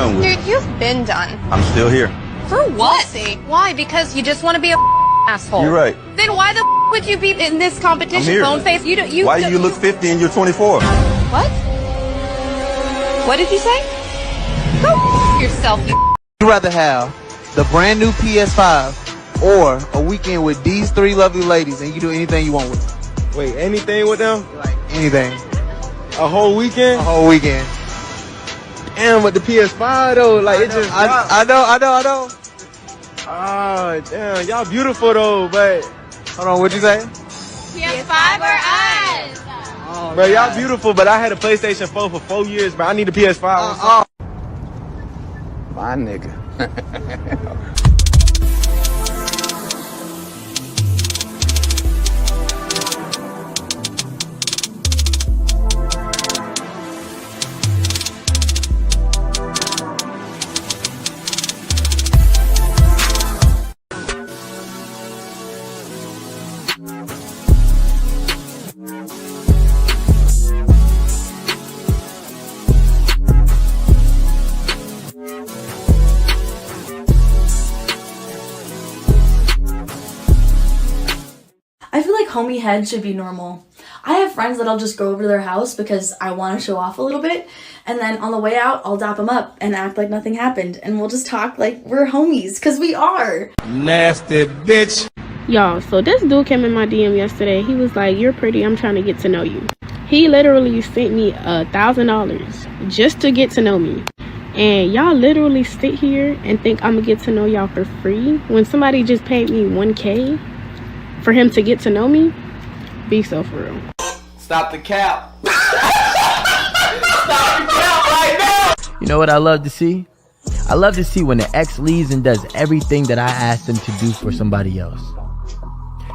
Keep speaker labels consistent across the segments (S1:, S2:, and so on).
S1: done with.
S2: Dude, you've been done.
S1: I'm still here.
S2: For what? Why? Because you just want to be a asshole.
S1: You're right.
S2: Then why the would you be in this competition? Bone face.
S1: Why do you look 50 and you're 24?
S2: What? What did you say? Go yourself.
S3: Would you rather have the brand new PS5 or a weekend with these three lovely ladies and you do anything you want with them?
S4: Wait, anything with them?
S3: Like anything.
S4: A whole weekend?
S3: A whole weekend.
S4: Damn, with the PS5 though, like it just.
S3: I know.
S4: Ah, damn, y'all beautiful though, but.
S3: Hold on, what'd you say?
S2: PS5 or us?
S3: Oh,
S4: bro, y'all beautiful, but I had a PlayStation 4 for 4 years, but I need a PS5.
S5: My nigga.
S6: I feel like homie head should be normal. I have friends that I'll just go over to their house because I want to show off a little bit, and then on the way out, I'll dap them up and act like nothing happened, and we'll just talk like we're homies, because we are.
S4: Nasty bitch.
S7: Y'all, so this dude came in my DM yesterday. He was like, "You're pretty, I'm trying to get to know you." He literally sent me $1,000 just to get to know me. And y'all literally sit here and think I'm gonna get to know y'all for free when somebody just paid me $1K for him to get to know me? Be so for real.
S5: Stop the cap. Stop the cap right now.
S8: You know what I love to see? I love to see when the ex leaves and does everything that I asked them to do for somebody else.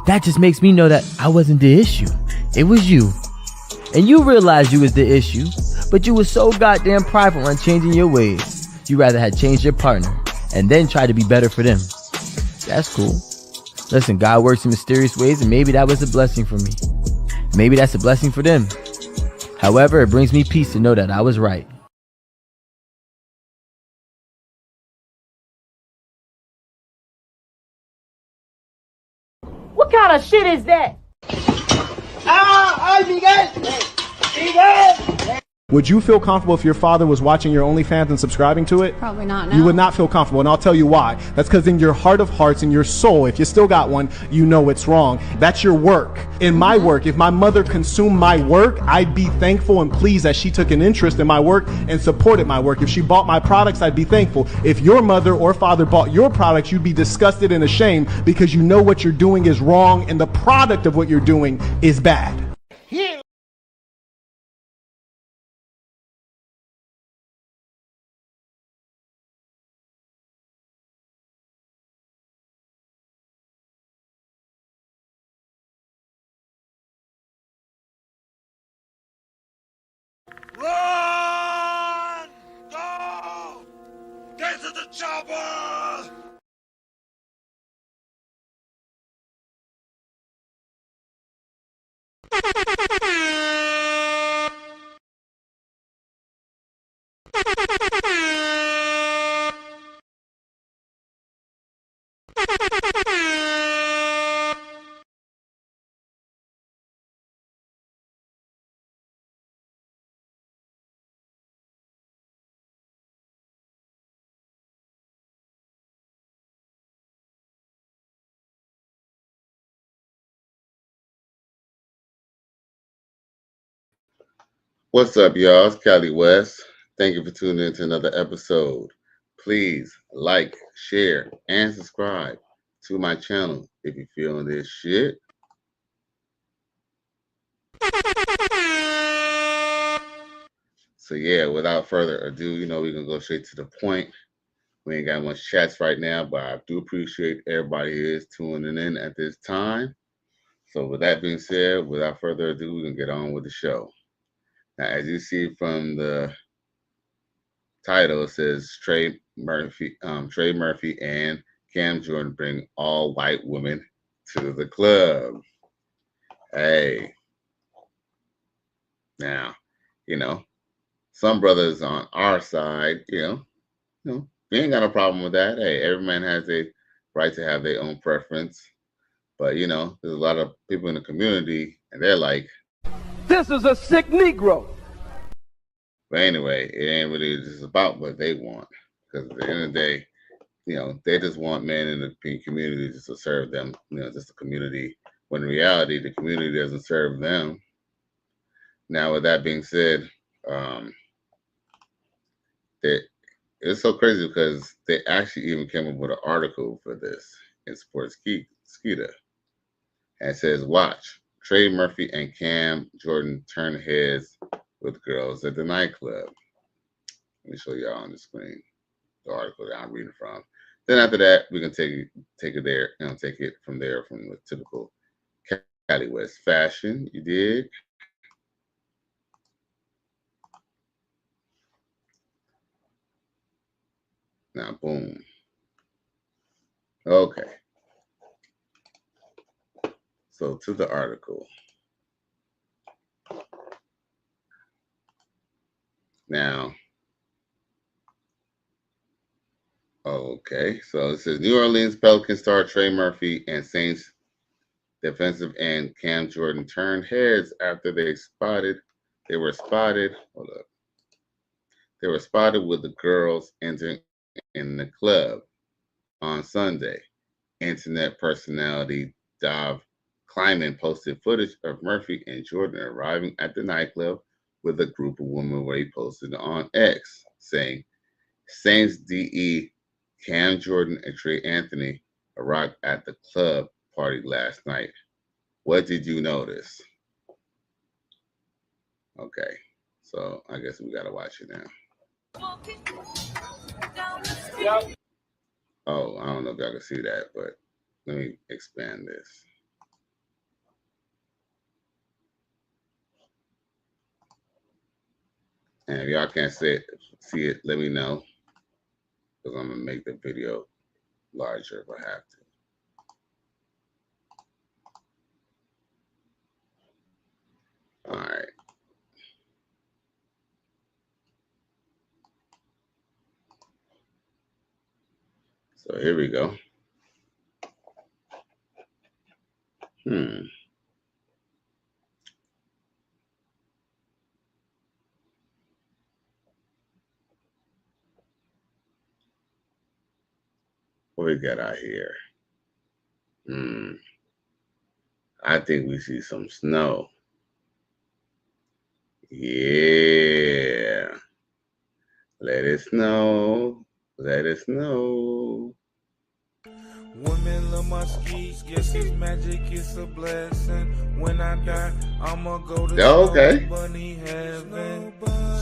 S8: That just makes me know that I wasn't the issue. It was you. And you realized you was the issue, but you was so goddamn prideful on changing your ways. You rather had changed your partner and then try to be better for them. That's cool. Listen, God works in mysterious ways, and maybe that was a blessing for me. Maybe that's a blessing for them. However, it brings me peace to know that I was right.
S9: What kind of shit is that?
S10: Would you feel comfortable if your father was watching your OnlyFans and subscribing to it?
S2: Probably not. No.
S10: You would not feel comfortable, and I'll tell you why. That's because in your heart of hearts, in your soul, if you still got one, you know it's wrong. That's your work. In my work, if my mother consumed my work, I'd be thankful and pleased that she took an interest in my work and supported my work. If she bought my products, I'd be thankful. If your mother or father bought your products, you'd be disgusted and ashamed because you know what you're doing is wrong and the product of what you're doing is bad.
S11: Run! Go! Get to the chopper!
S12: What's up, y'all? It's Cali West. Thank you for tuning in to another episode. Please like, share, and subscribe to my channel if you're feeling this shit. So yeah, without further ado, we're gonna go straight to the point. We ain't got much chats right now, but I do appreciate everybody who is tuning in at this time. So with that being said, without further ado, we're gonna get on with the show. Now, as you see from the title, it says Trey Murphy and Cam Jordan bring all white women to the club. Hey, now, some brothers on our side, we ain't got a problem with that. Hey, every man has a right to have their own preference. But there's a lot of people in the community, and they're like,
S5: This is a sick Negro.
S12: but anyway, it ain't really just about what they want. Because at the end of the day, they just want men in the community just to serve them, just the community. When in reality, the community doesn't serve them. Now, with that being said, it's so crazy because they actually even came up with an article for this in Sportskeeda. And it says, watch, Trey Murphy and Cam Jordan turn heads with girls at the nightclub. Let me show y'all on the screen the article that I'm reading from. Then after that, we can take it there and take it from there from the typical Cali West fashion. You dig? Now, boom. Okay. So to the article. Now, okay. So it says New Orleans Pelicans star Trey Murphy and Saints defensive end Cam Jordan turned heads after they were spotted with the girls entering in the club on Sunday. Internet personality Dov Kleiman posted footage of Murphy and Jordan arriving at the nightclub with a group of women where he posted on X, saying, Saints DE Cam Jordan and Trey Anthony arrived at the club party last night. What did you notice? Okay, so I guess we gotta watch it now. Oh, I don't know if y'all can see that, but let me expand this. And if y'all can't see it, let me know. Because I'm going to make the video larger if I have to. All right. So here we go. What we got out here? I think we see some snow. Yeah. Let it snow. Let it snow.
S9: Women love my skis, yes, it's magic, it's a blessing. When I die, I'ma go to
S12: Okay.
S9: bunny heaven.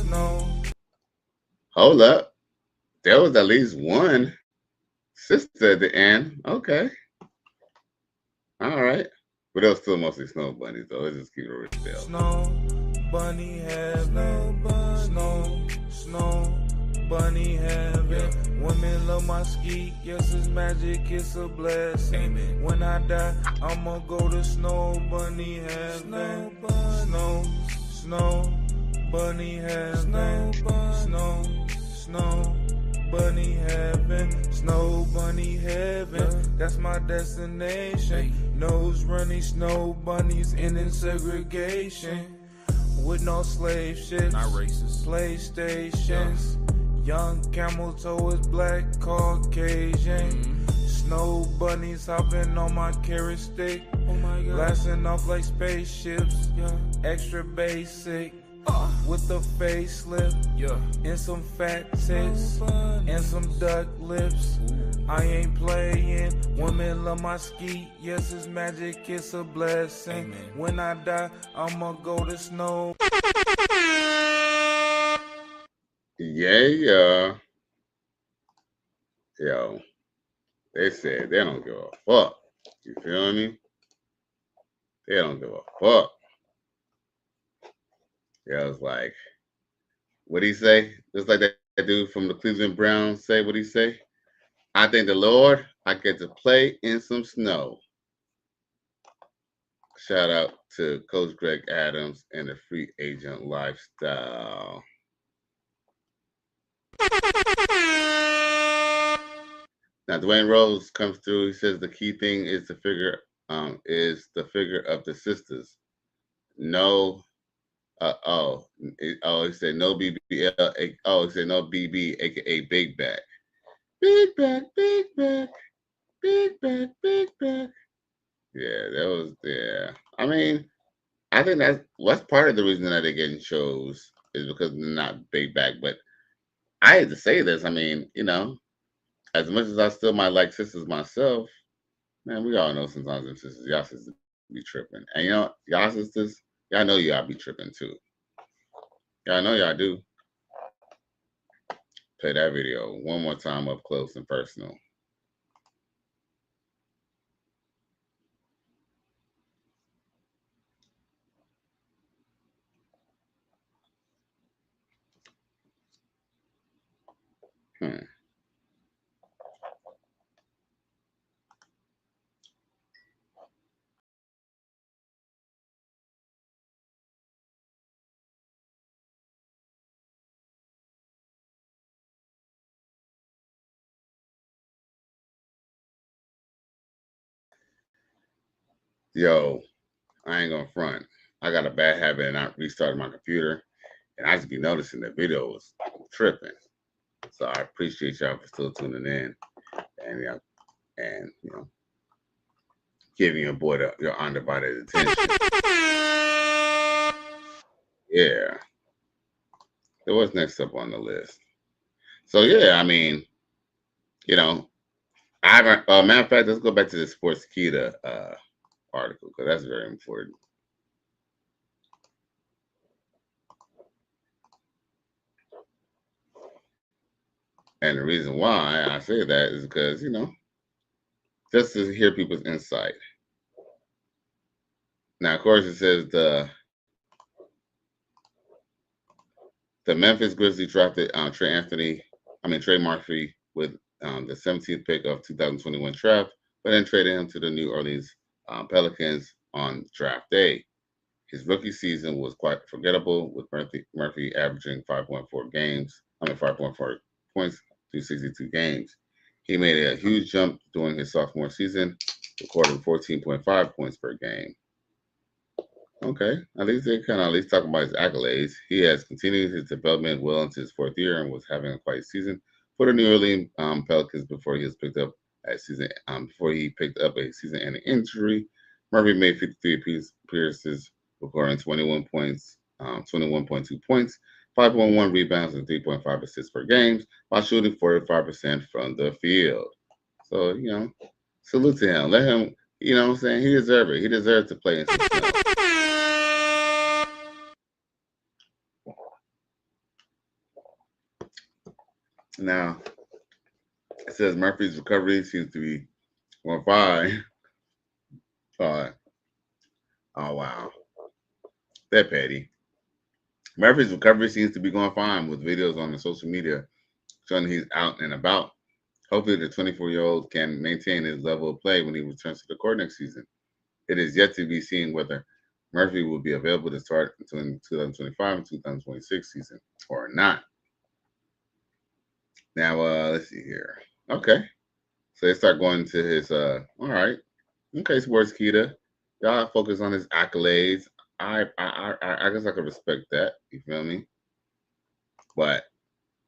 S9: Snow.
S12: Hold up. There was at least one sister at the end. Okay. All right. But it was still mostly snow bunnies, though. Let's just keep it real.
S9: Snow, bunny heaven. Snow, bunny heaven. Women love my ski, yes, it's magic, it's a blessing. When I die, I'ma go to snow, bunny heaven. Snow, bunny heaven. Snow, bunny heaven. Snow, bunny heaven. That's my destination. Nose running, snow bunnies in segregation. With no slave ships, not racist. PlayStations. Young camel toe is black Caucasian. Snow bunnies hopping on my carrot stick. Oh my God. Blasting off like spaceships. Extra basic. With the facelift. And some fat tits. And some duck lips. I ain't playing. Women love my ski. Yes, it's magic, it's a blessing. Amen. When I die, I'ma go to snow.
S12: Yeah. Yo, they said they don't give a fuck. You feel me? They don't give a fuck. Yeah, I was like, what'd he say? Just like that dude from the Cleveland Browns say, what'd he say? I thank the Lord I get to play in some snow. Shout out to Coach Greg Adams and the free agent lifestyle. Now Dwayne Rose comes through. He says the key thing is the figure of the sisters. No, he said no BBL. He said no BB, aka Big Back. Big Back, Big Back, Big Back, Big Back. Yeah, that was I mean, I think what's part of the reason that they're getting shows is because they're not Big Back. But I hate to say this. I mean, as much as I still might like sisters myself, man, we all know sometimes them sisters, y'all sisters be tripping. And y'all sisters, y'all know y'all be tripping too. Y'all know y'all do. Play that video one more time up close and personal. Yo, I ain't gonna front. I got a bad habit of not restarting my computer, and I just be noticing the video was tripping. So I appreciate y'all for still tuning in, and giving your boy your undivided attention. Yeah. So what's next up on the list? So yeah, I mean, I haven't. Matter of fact, let's go back to the Sportskeeda article because that's very important. And the reason why I say that is because just to hear people's insight. Now, of course, it says the Memphis Grizzlies drafted Trey Murphy with the 17th pick of 2021 draft, but then traded him to the New Orleans Pelicans on draft day. His rookie season was quite forgettable, with Murphy averaging 5.4 points through 62 games. He made a huge jump during his sophomore season, recording 14.5 points per game. Okay, at least they kind of at least talking about his accolades. He has continued his development well into his fourth year and was having a quiet season for the New Orleans Pelicans before he picked up a season-ending injury. Murphy made 53 appearances, recording 21 points, 21.2 points, 5.1 rebounds, and 3.5 assists per game, while shooting 45% from the field. So salute to him. Let him. You know what I'm saying? He deserves it. He deserves to play in some snow. Now, it says Murphy's recovery seems to be going fine. Oh, wow. That petty. Murphy's recovery seems to be going fine with videos on the social media showing he's out and about. Hopefully, the 24-year-old can maintain his level of play when he returns to the court next season. It is yet to be seen whether Murphy will be available to start in 2025 and 2026 season or not. Now, let's see here. Okay. So they start going to his, all right. Okay, Sportskeeda. Y'all focus on his accolades. I guess I could respect that. You feel me? But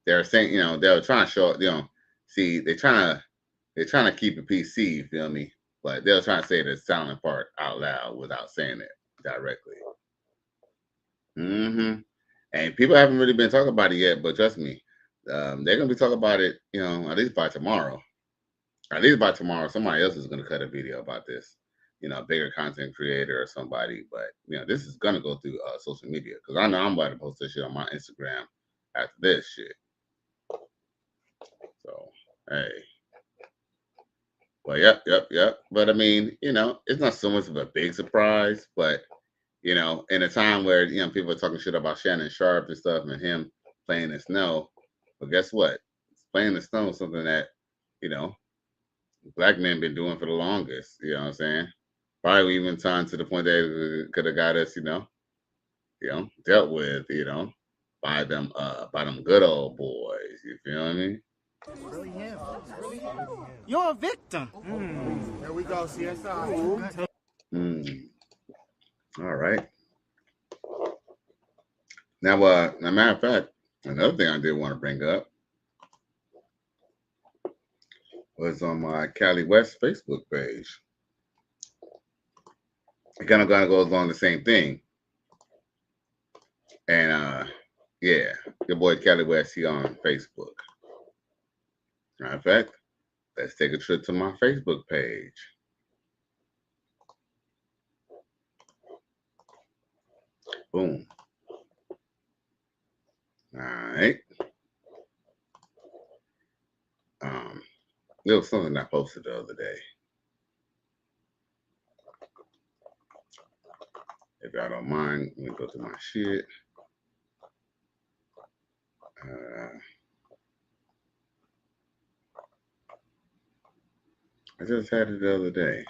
S12: they're saying, they were trying to show, see, they're trying to keep it PC, you feel me? But they're trying to say the silent part out loud without saying it directly. And people haven't really been talking about it yet, but trust me, they're gonna be talking about it, at least by tomorrow. At least by tomorrow, somebody else is gonna cut a video about this. A bigger content creator or somebody. But this is gonna go through social media because I know I'm about to post this shit on my Instagram after this shit. So hey. Well, yep. But I mean, it's not so much of a big surprise, but in a time where people are talking shit about Shannon Sharp and stuff and him playing in snow. But guess what? Playing in snow is something that, black men been doing for the longest. You know what I'm saying? Probably even time to the point that it could have got us, dealt with, by them good old boys. You feel me?
S13: Really him. You're a victim. There we go, CSI.
S12: All right. Now, as a matter of fact, another thing I did want to bring up was on my Cali West Facebook page. It kind of goes along the same thing. And yeah, your boy Cali West, he on Facebook. Matter of fact, let's take a trip to my Facebook page. Boom. All right. There was something I posted the other day. If y'all don't mind, let me go to my shit. I just had it the other day.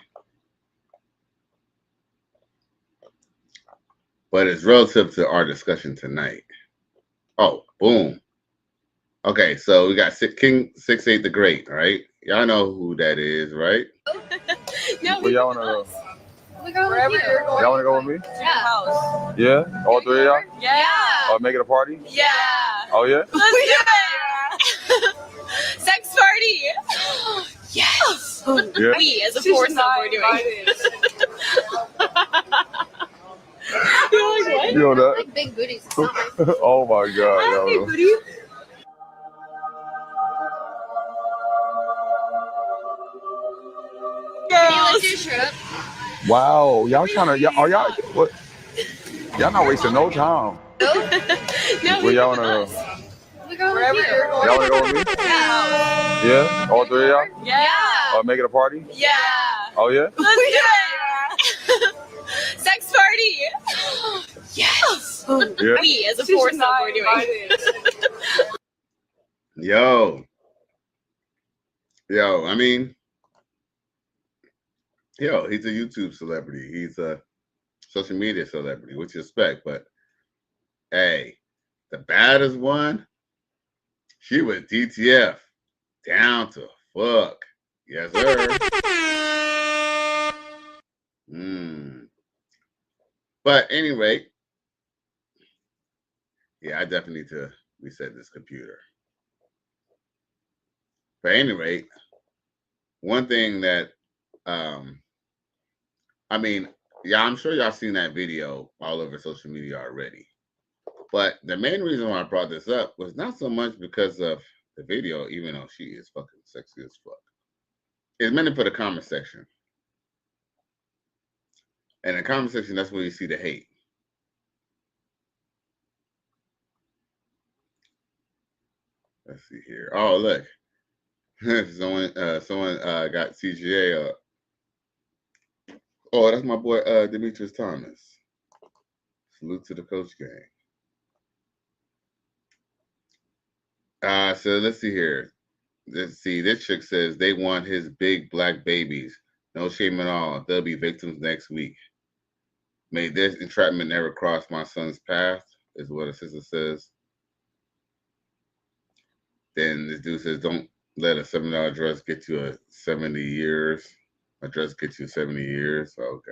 S12: But it's relative to our discussion tonight. Oh, boom. Okay, so we got King 6'8" the Great, right? Y'all know who that is, right?
S14: No, y'all wanna go?
S2: We go with you.
S14: Y'all wanna go with me?
S2: Yeah.
S14: House. Yeah? All three of y'all?
S2: Yeah.
S14: Make it a party?
S2: Yeah.
S14: Oh yeah?
S2: Let's do it. Sex party. Yes.
S14: Yeah.
S2: We as a foursome we're doing. You're like, what?
S14: You know that?
S2: Like big booties.
S14: Oh my god,
S2: Big
S14: yo.
S2: booties. Let's do a trip.
S14: Wow, y'all trying to, are y'all, what? Y'all not wasting no time.
S2: No,
S14: Where y'all wanna go?
S2: we go with you.
S14: Y'all wanna go with me?
S2: Yeah.
S14: Yeah? All three of y'all?
S2: Yeah.
S14: Make it a party?
S2: Yeah.
S14: Oh yeah?
S2: Let's do it. Sex party. Yes.
S14: Yeah.
S2: We as a foursome we're doing.
S12: Yo, I mean, he's a YouTube celebrity. He's a social media celebrity, which you expect. But hey, the baddest one, she was DTF, down to fuck. Yes, sir. But anyway, yeah, I definitely need to reset this computer. But anyway, one thing that, I mean, yeah, I'm sure y'all seen that video all over social media already. But the main reason why I brought this up was not so much because of the video, even though she is fucking sexy as fuck. It's meant to put a comment section. And in the comment section, that's where you see the hate. Let's see here. Oh, look. someone got CGA. Oh, that's my boy Demetrius Thomas. Salute to the coach gang. So let's see here. Let's see. This chick says they want his big black babies. No shame at all. They'll be victims next week. May this entrapment never cross my son's path, is what a sister says. Then this dude says, don't let a $7 dress get you a 70 years. A dress gets you 70 years. Okay.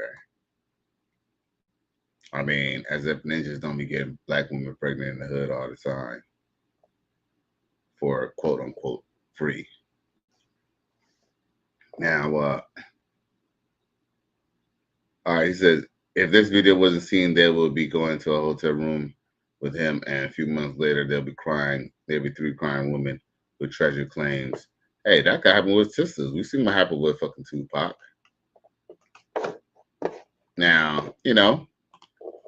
S12: I mean, as if ninjas don't be getting black women pregnant in the hood all the time for quote unquote free. Now, all right, he says, if this video wasn't seen, they will be going to a hotel room with him, and a few months later, they'll be crying. There'll be 3 crying women with treasure claims. Hey, that could happen with sisters. We've seen what happened with fucking Tupac. Now,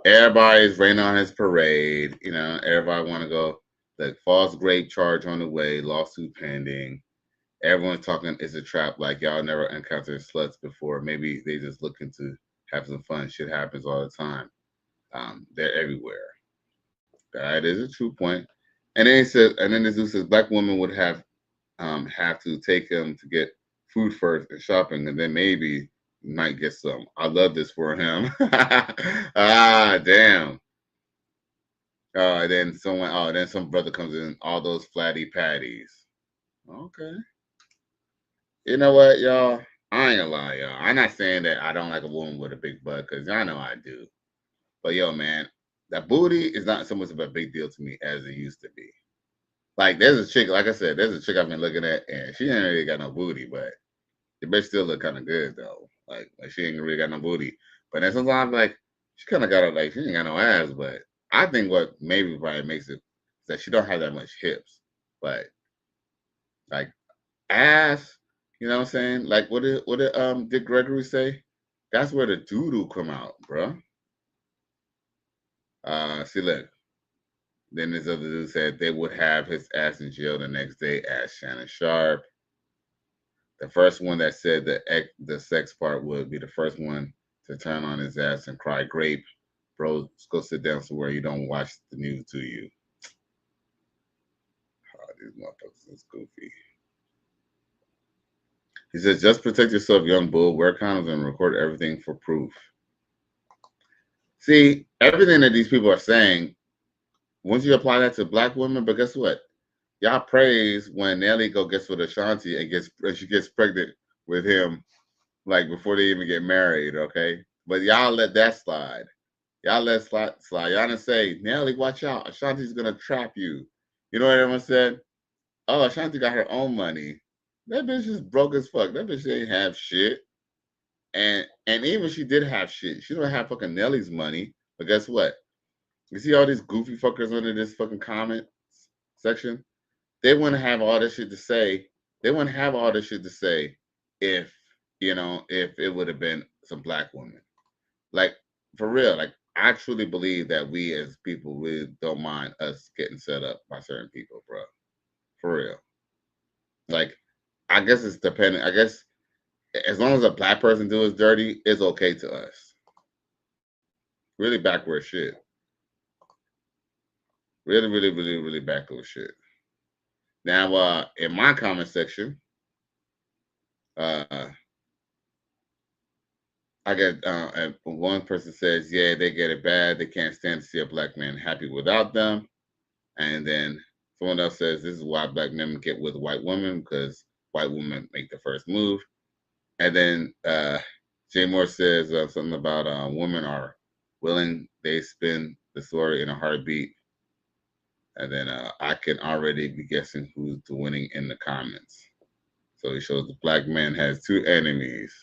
S12: everybody's raining on his parade. Everybody want to go. The false grape charge on the way, lawsuit pending. Everyone's talking it's a trap, like y'all never encountered sluts before. Maybe they just looking to have some fun. Shit happens all the time. They're everywhere. That is a true point. And then he says, and then this dude says black women would have to take him to get food first and shopping, and then maybe you might get some. I love this for him. Damn. Then some brother comes in, all those flatty patties. Okay. You know what, y'all? I ain't gonna lie, y'all. I'm not saying that I don't like a woman with a big butt, because I know I do. But yo, man, that booty is not so much of a big deal to me as it used to be. Like, there's a chick, like I said, there's a chick I've been looking at, and she ain't really got no booty, but the bitch still look kind of good though. Like she ain't really got no booty. But then sometimes like she kind of got it, like she ain't got no ass. But I think what maybe probably makes it is that she don't have that much hips. But like ass, you know what I'm saying? Like what did Dick Gregory say? That's where the doo-doo come out, bro. See, look. Then this other dude said they would have his ass in jail the next day. Asked Shannon Sharp. The first one that said the sex part would be the first one to turn on his ass and cry grape. Bro, just go sit down somewhere you don't watch the news, do you? Oh, these motherfuckers is goofy. He says, just protect yourself, young bull. Wear condoms and record everything for proof. See, everything that these people are saying, once you apply that to black women, but guess what? Y'all praise when Nelly gets with Ashanti and she gets pregnant with him, like before they even get married, okay? But y'all let that slide. Y'all let slide. Y'all didn't say, Nelly, watch out. Ashanti's gonna trap you. You know what everyone said? Oh, Ashanti got her own money. That bitch is broke as fuck. That bitch ain't have shit. And even if she did have shit, she don't have fucking Nelly's money. But guess what? You see all these goofy fuckers under this fucking comment section? They wouldn't have all this shit to say. They wouldn't have all this shit to say if, if it would have been some black women. Like, for real, like, I truly believe that we as people really don't mind us getting set up by certain people, bro. For real. Like, I guess it's dependent. I guess as long as a black person do us dirty, it's okay to us. Really backward shit. Really, really, really, really backward shit. Now, in my comment section, I get one person says, yeah, they get it bad. They can't stand to see a black man happy without them. And then someone else says, this is why black men get with white women, because white women make the first move. And then Jay Moore says something about women are willing, they spin the story in a heartbeat. And then I can already be guessing who's winning in the comments. So he shows the black man has two enemies.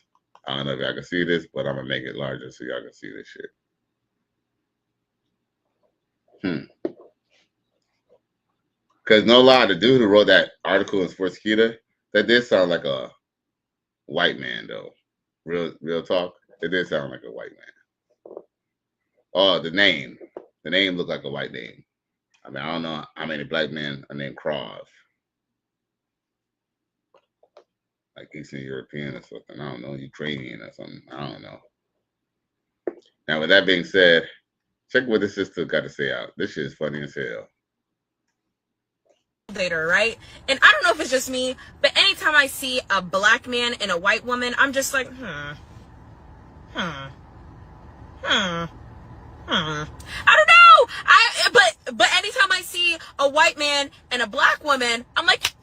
S12: I don't know if y'all can see this, but I'm going to make it larger so y'all can see this shit. Because no lie, the dude who wrote that article in Sportskeeda, that did sound like a white man, though. Real talk. It did sound like a white man. Oh, the name. The name looked like a white name. I mean, I don't know how many black men are named Krav. Like Eastern European or something. I don't know. Ukrainian or something. I don't know. Now, with that being said, check what this sister got to say out. This shit is funny as hell.
S15: Right? And I don't know if it's just me, but anytime I see a black man and a white woman, I'm just like, I don't know. But anytime I see a white man and a black woman, I'm like,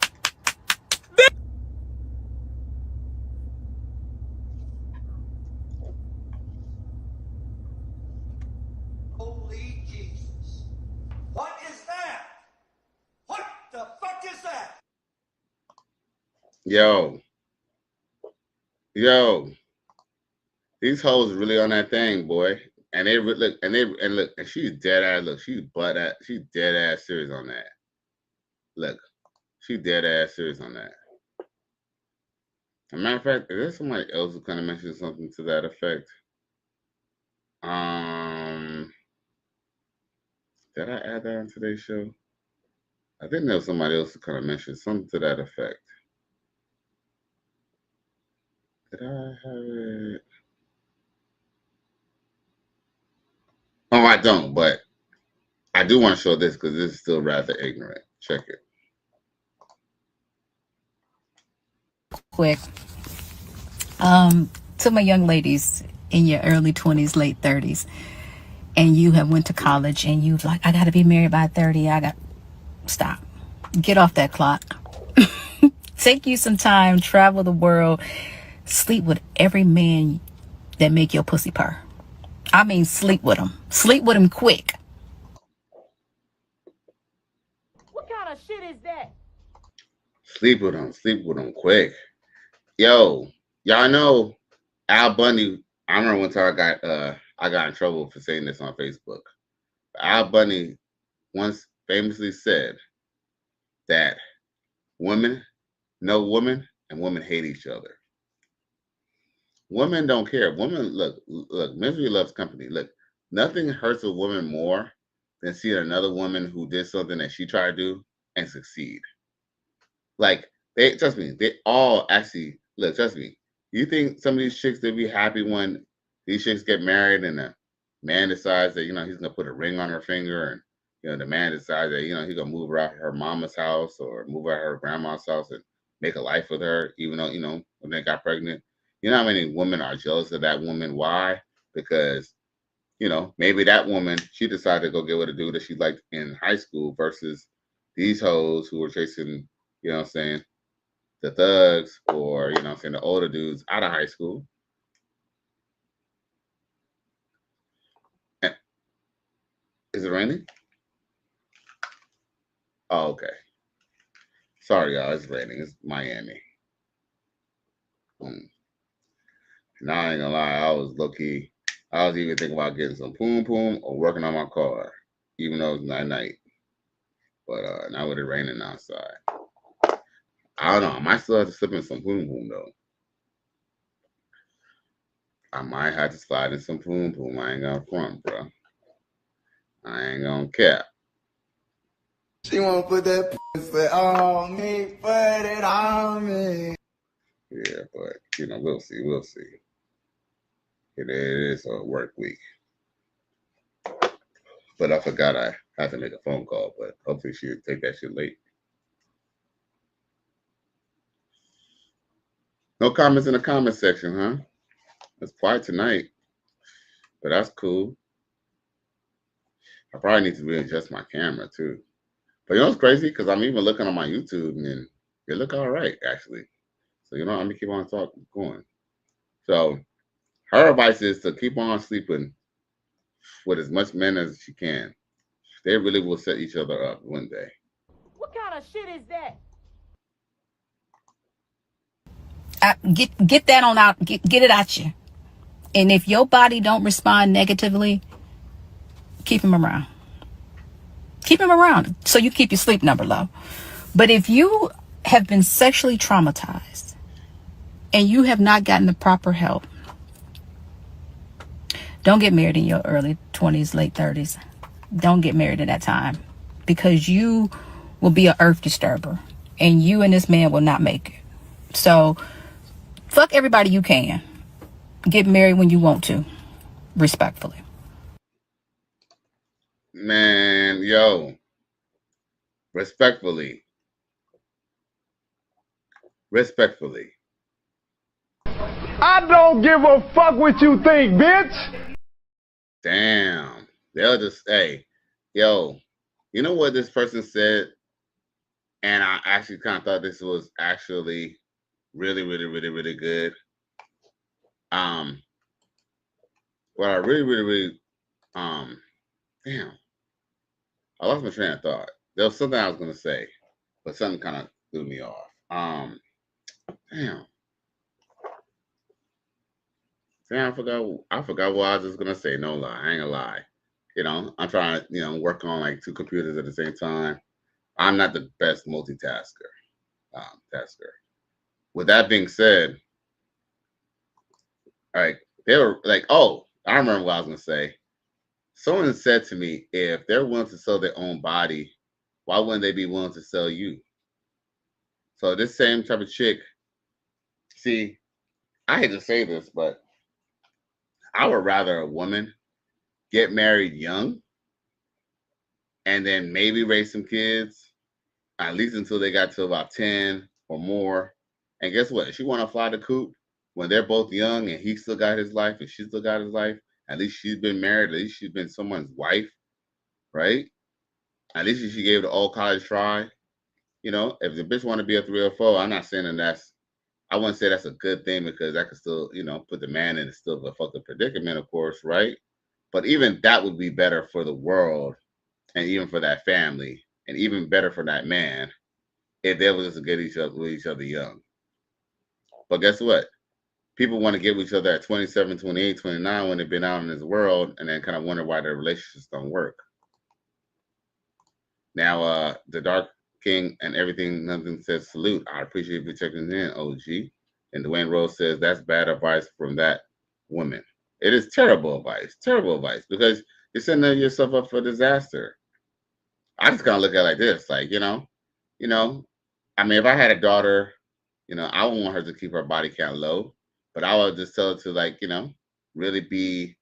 S11: Holy Jesus. What is that? What the fuck is that?
S12: Yo. These hoes really on that thing, boy. And they look, and she's dead ass. Look, she's dead ass serious on that. Look, she dead ass serious on that. As a matter of fact, is there somebody else who kind of mentioned something to that effect? Did I add that on today's show? I think there was somebody else who kind of mentioned something to that effect. Did I have it? Oh, I don't, but I do want to show this because this is still rather ignorant. Check it.
S16: Quick. To my young ladies in your early 20s, late 30s, and you have went to college and you've like, I got to be married by 30. Stop. Get off that clock. Take you some time, travel the world, sleep with every man that make your pussy purr. I mean, sleep with him. Sleep with him quick.
S13: What kind of shit is that?
S12: Sleep with them quick. Yo, y'all know Al Bundy. I remember one time I got in trouble for saying this on Facebook. Al Bundy once famously said that women know women and women hate each other. Women don't care. Women look, misery loves company. Look, nothing hurts a woman more than seeing another woman who did something that she tried to do and succeed. Like, they trust me, they all actually look, trust me. You think some of these chicks they'll be happy when these chicks get married and the man decides that, he's gonna put a ring on her finger, and the man decides that, he's gonna move her out her mama's house or move her out her grandma's house and make a life with her, even though, when they got pregnant. You know how many women are jealous of that woman? Why? Because, maybe that woman, she decided to go get with a dude that she liked in high school versus these hoes who were chasing, the thugs or, the older dudes out of high school. Is it raining? Oh, okay. Sorry, y'all. It's raining. It's Miami. Now, I ain't gonna lie. I was low-key. I was even thinking about getting some poom poom or working on my car, even though it's not night. But now with it raining outside, I don't know. I might still have to slip in some poom poom though. I might have to slide in some poom poom. I ain't gonna front, bro. I ain't gonna cap.
S13: She won't put that pussy on me, put it on me.
S12: Yeah, but we'll see. We'll see. It is a work week. But I forgot I had to make a phone call, but hopefully she'll take that shit late. No comments in the comment section, huh? It's quiet tonight, but that's cool. I probably need to readjust my camera too. But what's crazy? Because I'm even looking on my YouTube and it look all right, actually. So, I'm going to keep on going. So, her advice is to keep on sleeping with as much men as she can. They really will set each other up one day.
S13: What kind of shit is that?
S16: Get that on out. Get it out you. And if your body don't respond negatively, keep him around. Keep him around so you keep your sleep number low. But if you have been sexually traumatized and you have not gotten the proper help, don't get married in your early 20s, late 30s. Don't get married at that time, because you will be an earth disturber and you and this man will not make it. So fuck everybody you can. Get married when you want to, respectfully.
S12: Man, yo, respectfully.
S5: I don't give a fuck what you think, bitch.
S12: Damn. They'll just say, yo, you know what this person said? And I actually kind of thought this was actually really, really, really, really good. What I really, damn. I lost my train of thought. There was something I was gonna say, but something kind of threw me off. Damn, I forgot what I was just gonna say. No lie, I ain't gonna lie. I'm trying to, work on like two computers at the same time. I'm not the best multitasker. With that being said, like they were like, oh, I remember what I was gonna say. Someone said to me, if they're willing to sell their own body, why wouldn't they be willing to sell you? So this same type of chick, see, I hate to say this, but I would rather a woman get married young and then maybe raise some kids, at least until they got to about 10 or more. And guess what? If she want to fly the coop when they're both young and he still got his life and she still got his life, at least she's been married. At least she's been someone's wife, right? At least she gave the all college try. You know, if the bitch want to be a 304, I'm not saying I wouldn't say that's a good thing because that could still, you know, put the man in still a fucking predicament, of course, right? But even that would be better for the world and even for that family and even better for that man if they were just to get with each other young. But guess what? People want to get with each other at 27, 28, 29 when they've been out in this world and then kind of wonder why their relationships don't work. Now, the Dark King and everything, nothing says salute. I appreciate you checking in, OG. And Dwayne Rose says that's bad advice from that woman. It is terrible advice because you're setting yourself up for disaster. I just kind of look at it like this, like, you know, I mean, if I had a daughter, you know, I would want her to keep her body count low, but I would just tell her to, like, you know, really be,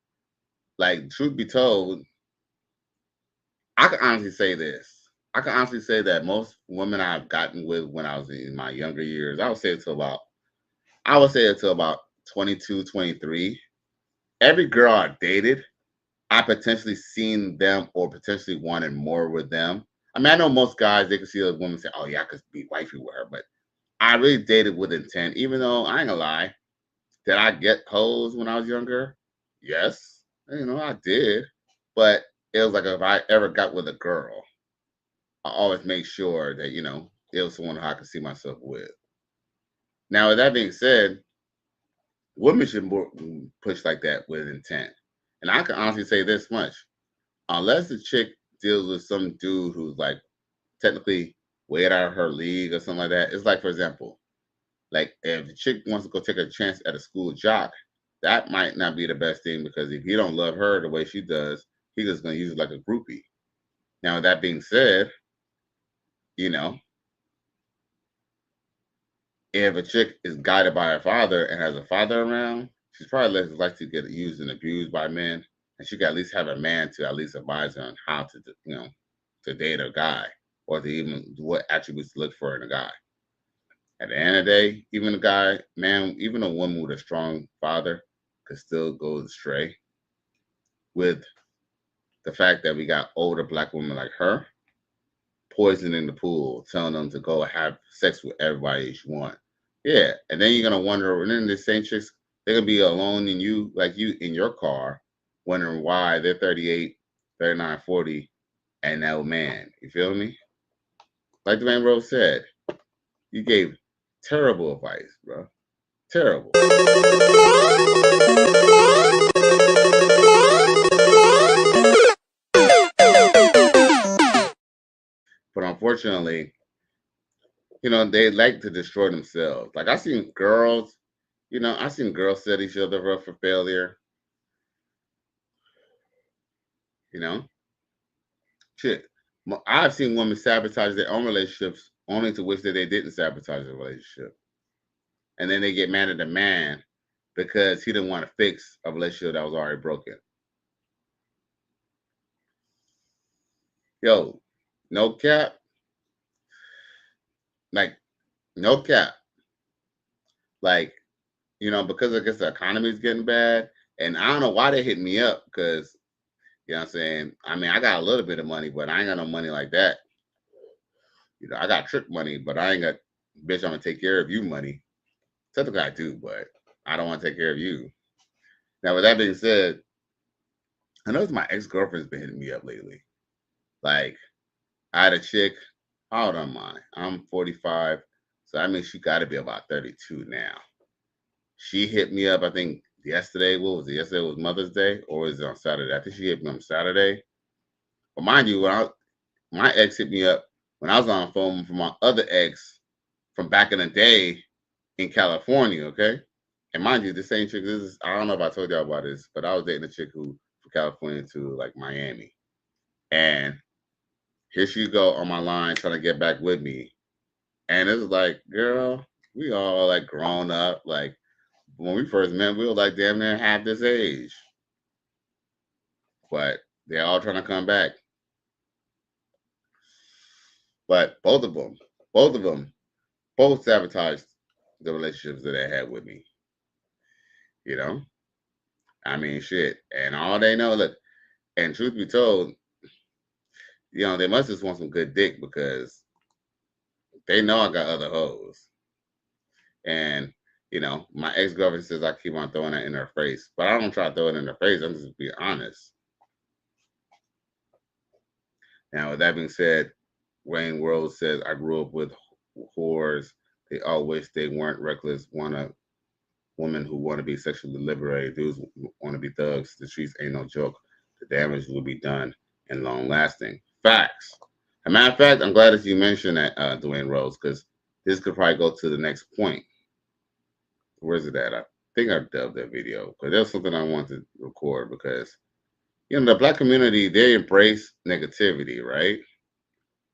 S12: like, truth be told, I can honestly say this. I can honestly say that most women I've gotten with when I was in my younger years, I would say it to about 22, 23. Every girl I dated, I potentially seen them or potentially wanted more with them. I mean, I know most guys, they can see a woman say, oh yeah, I could be wifey with her, but I really dated with intent, even though I ain't gonna lie. Did I get hoes when I was younger? Yes. You know, I did. But it was like if I ever got with a girl, I always make sure that, you know, it was someone I could see myself with. Now, with that being said, women should push like that with intent. And I can honestly say this much. Unless the chick deals with some dude who's like technically way out of her league or something like that. It's like, for example, like if the chick wants to go take a chance at a school jock, that might not be the best thing because if he don't love her the way she does, he's just gonna use it like a groupie. Now, with that being said, you know, if a chick is guided by her father and has a father around, she's probably less likely to get used and abused by men, and she can at least have a man to at least advise her on how to, you know, to date a guy or to even what attributes to look for in a guy. At the end of the day, even a guy, man, even a woman with a strong father could still go astray with the fact that we got older black women like her poisoning the pool, telling them to go have sex with everybody you want. Yeah, and then you're gonna wonder, and then the same chicks, they're gonna be alone in you, like you in your car, wondering why they're 38, 39, 40, and no man. You feel me? Like Dwayne Rose said, you gave terrible advice, bro. Terrible. But unfortunately, you know, they like to destroy themselves. Like I seen girls, you know, I seen girls set each other up for failure. You know, shit. I've seen women sabotage their own relationships only to wish that they didn't sabotage the relationship. And then they get mad at the man because he didn't want to fix a relationship that was already broken. Yo, no cap. Like, no cap. Like, you know, because I guess the economy is getting bad. And I don't know why they hit me up because, you know what I'm saying? I mean, I got a little bit of money, but I ain't got no money like that. You know, I got trick money, but I ain't got, bitch, I'm going to take care of you money. Technically, I do, but I don't want to take care of you. Now, with that being said, I know my ex-girlfriend's been hitting me up lately. Like, I had a chick, how old am I? I'm 45, so I mean, she got to be about 32 now. She hit me up, I think, yesterday. What was it? Yesterday was Mother's Day, or was it on Saturday? I think she hit me on Saturday. But mind you, my ex hit me up when I was on the phone from my other ex from back in the day in California, okay? And mind you, the same chick, I don't know if I told y'all about this, but I was dating a chick who from California to like Miami. And here she go on my line trying to get back with me. And it's like, girl, we all like grown up. Like when we first met, we were like damn near half this age. But they're all trying to come back. But both of them sabotaged the relationships that they had with me. You know? I mean, shit. And all they know, look, and truth be told, you know, they must just want some good dick because They know I got other hoes. And, you know, my ex-girlfriend says I keep on throwing that in her face. But I don't try to throw it in her face. I'm just being honest. Now, with that being said, Wayne Rose says, I grew up with whores. They all wish they weren't reckless. Want a woman who want to be sexually liberated. Dudes want to be thugs. The streets ain't no joke. The damage will be done and long lasting. Facts. As a matter of fact, I'm glad that you mentioned that, Dwayne Rose, because this could probably go to the next point. Where's it at? I think I dubbed that video because there's something I want to record because, you know, the black community, they embrace negativity, right?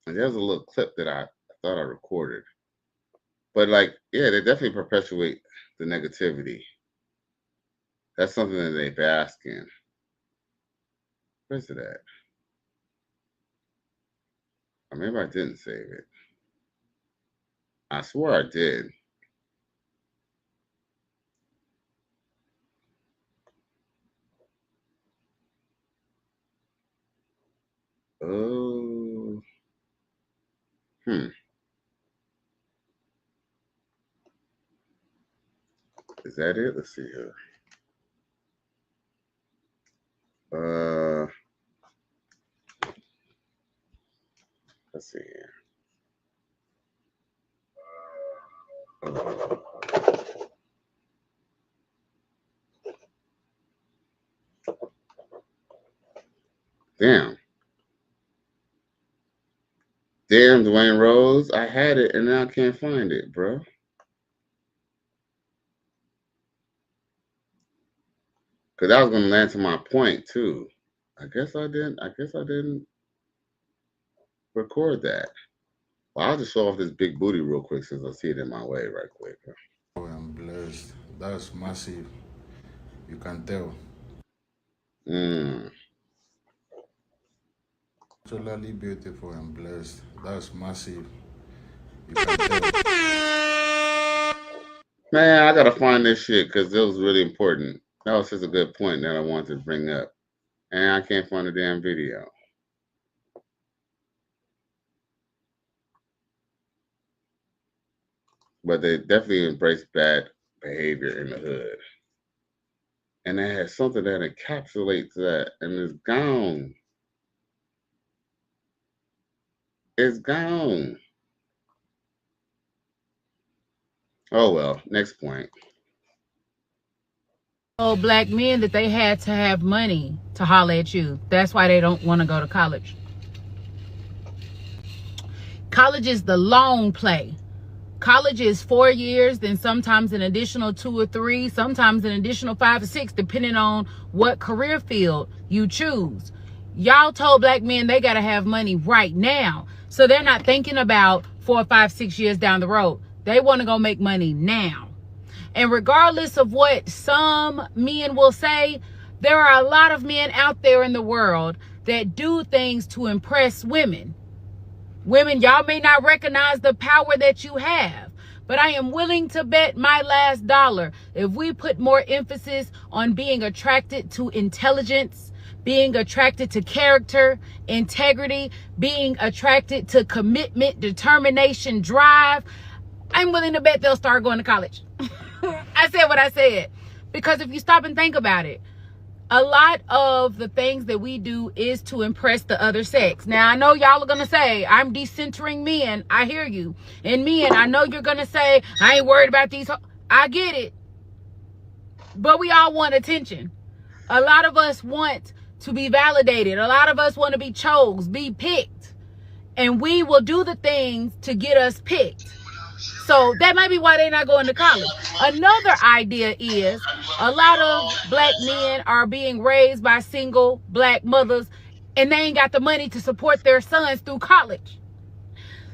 S12: And there's a little clip that I thought I recorded. But, like, yeah, they definitely perpetuate the negativity. That's something that they bask in. Where's it at? Or maybe I didn't save it. I swear I did. Oh. Is that it? Let's see here. Let's see here. Damn. Damn, Dwayne Rose. I had it and now I can't find it, bro. Because I was going to land to my point, too. I guess I didn't record that. Well, I'll just show off this big booty real quick since I see it in my way right quick.
S17: Oh, I'm blessed. That's massive. You can tell. Naturally beautiful and blessed. That's massive. You can tell.
S12: Man, I got to find this shit because it was really important. That was just a good point that I wanted to bring up. And I can't find the damn video. But they definitely embrace bad behavior in the hood. And they had something that encapsulates that and it's gone. It's gone. Oh, well, next point.
S18: Told black men that they had to have money to holler at you. That's why they don't want to go to college. College is the long play. College is 4 years, then sometimes an additional 2 or 3, sometimes an additional 5 or 6, depending on what career field you choose. Y'all told black men they got to have money right now. So they're not thinking about 4, 5, 6 years down the road. They want to go make money now. And regardless of what some men will say, there are a lot of men out there in the world that do things to impress women. Women, y'all may not recognize the power that you have, but I am willing to bet my last dollar if we put more emphasis on being attracted to intelligence, being attracted to character, integrity, being attracted to commitment, determination, drive, I'm willing to bet they'll start going to college. I said what I said. Because if you stop and think about it, a lot of the things that we do is to impress the other sex. Now, I know y'all are going to say, I'm decentering men. I hear you. And men, I know you're going to say, I ain't worried about these. I get it. But we all want attention. A lot of us want to be validated. A lot of us want to be chose, be picked. And we will do the things to get us picked. So that might be why they're not going to college. Another idea is a lot of black men are being raised by single black mothers and they ain't got the money to support their sons through college.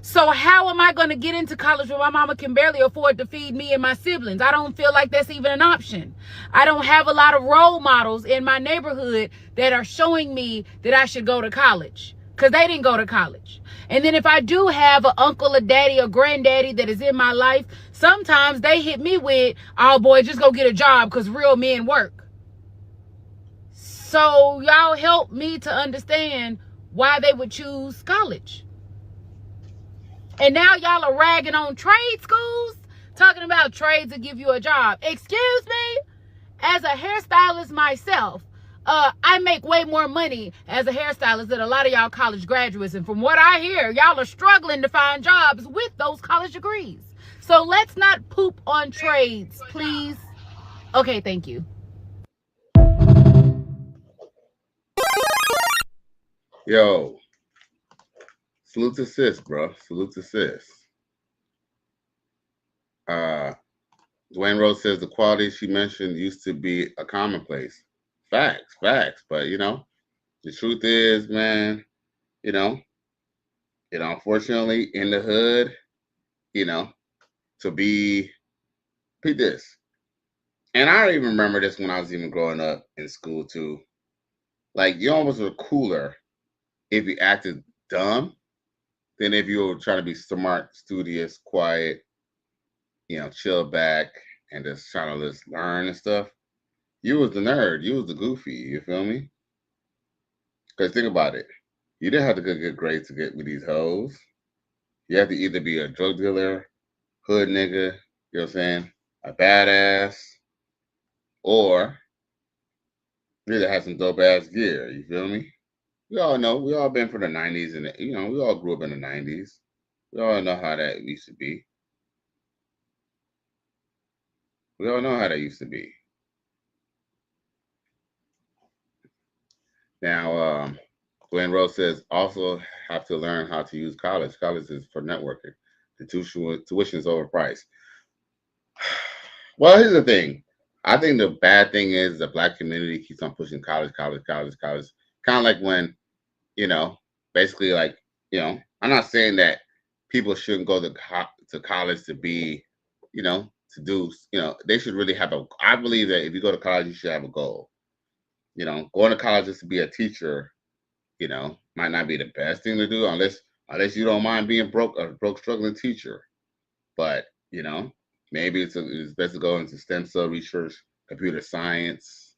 S18: So how am I going to get into college when my mama can barely afford to feed me and my siblings? I don't feel like that's even an option. I don't have a lot of role models in my neighborhood that are showing me that I should go to college because they didn't go to college. And then if I do have an uncle, a daddy, or granddaddy that is in my life, sometimes they hit me with, oh boy, just go get a job because real men work. So y'all help me to understand why they would choose college. And now y'all are ragging on trade schools, talking about trades to give you a job. Excuse me? As a hairstylist myself, I make way more money as a hairstylist than a lot of y'all college graduates. And from what I hear, y'all are struggling to find jobs with those college degrees. So let's not poop on trades, please. Okay, thank you.
S12: Yo, salute to sis, bro. Salute to sis. Dwayne Rose says the qualities she mentioned used to be a commonplace. Facts. But you know, the truth is, man, you know, unfortunately in the hood, you know, to be this. And I don't even remember this when I was even growing up in school too. Like you almost were cooler if you acted dumb than if you were trying to be smart, studious, quiet, you know, chill back and just trying to just learn and stuff. You was the nerd. You was the goofy. You feel me? Because think about it. You didn't have to get good grades to get with these hoes. You have to either be a drug dealer, hood nigga, you know what I'm saying, a badass, or you either have some dope ass gear. You feel me? We all know. We all been from the 90s and, you know, we all grew up in the 90s. We all know how that used to be. We all know how that used to be. Now, Glenn Rose says also have to learn how to use college. College is for networking. The tuition is overpriced. Well, here's the thing. I think the bad thing is the Black community keeps on pushing college. Kind of like when, you know, basically like, you know, I'm not saying that people shouldn't go to college to be, you know, to do, you know, they should really have I believe that if you go to college, you should have a goal. You know, going to college just to be a teacher, you know, might not be the best thing to do unless you don't mind being a broke struggling teacher. But, you know, maybe it's best to go into stem cell research, computer science.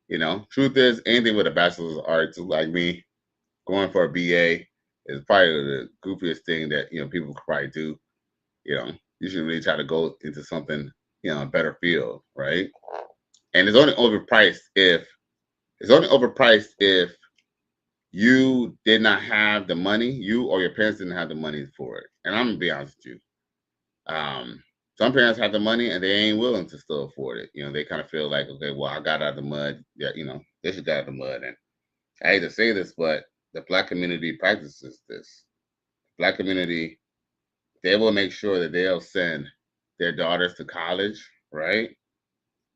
S12: You know, truth is, anything with a bachelor's of arts, like me, going for a BA is probably the goofiest thing that, you know, people could probably do. You know, you should really try to go into something, you know, a better field, right? And it's only overpriced if you did not have the money, you or your parents didn't have the money for it. And I'm gonna be honest with you. Some parents have the money and they ain't willing to still afford it. You know, they kind of feel like, okay, well, I got out of the mud. Yeah, you know, they should get out of the mud. And I hate to say this, but the Black community practices this. Black community, they will make sure that they'll send their daughters to college, right?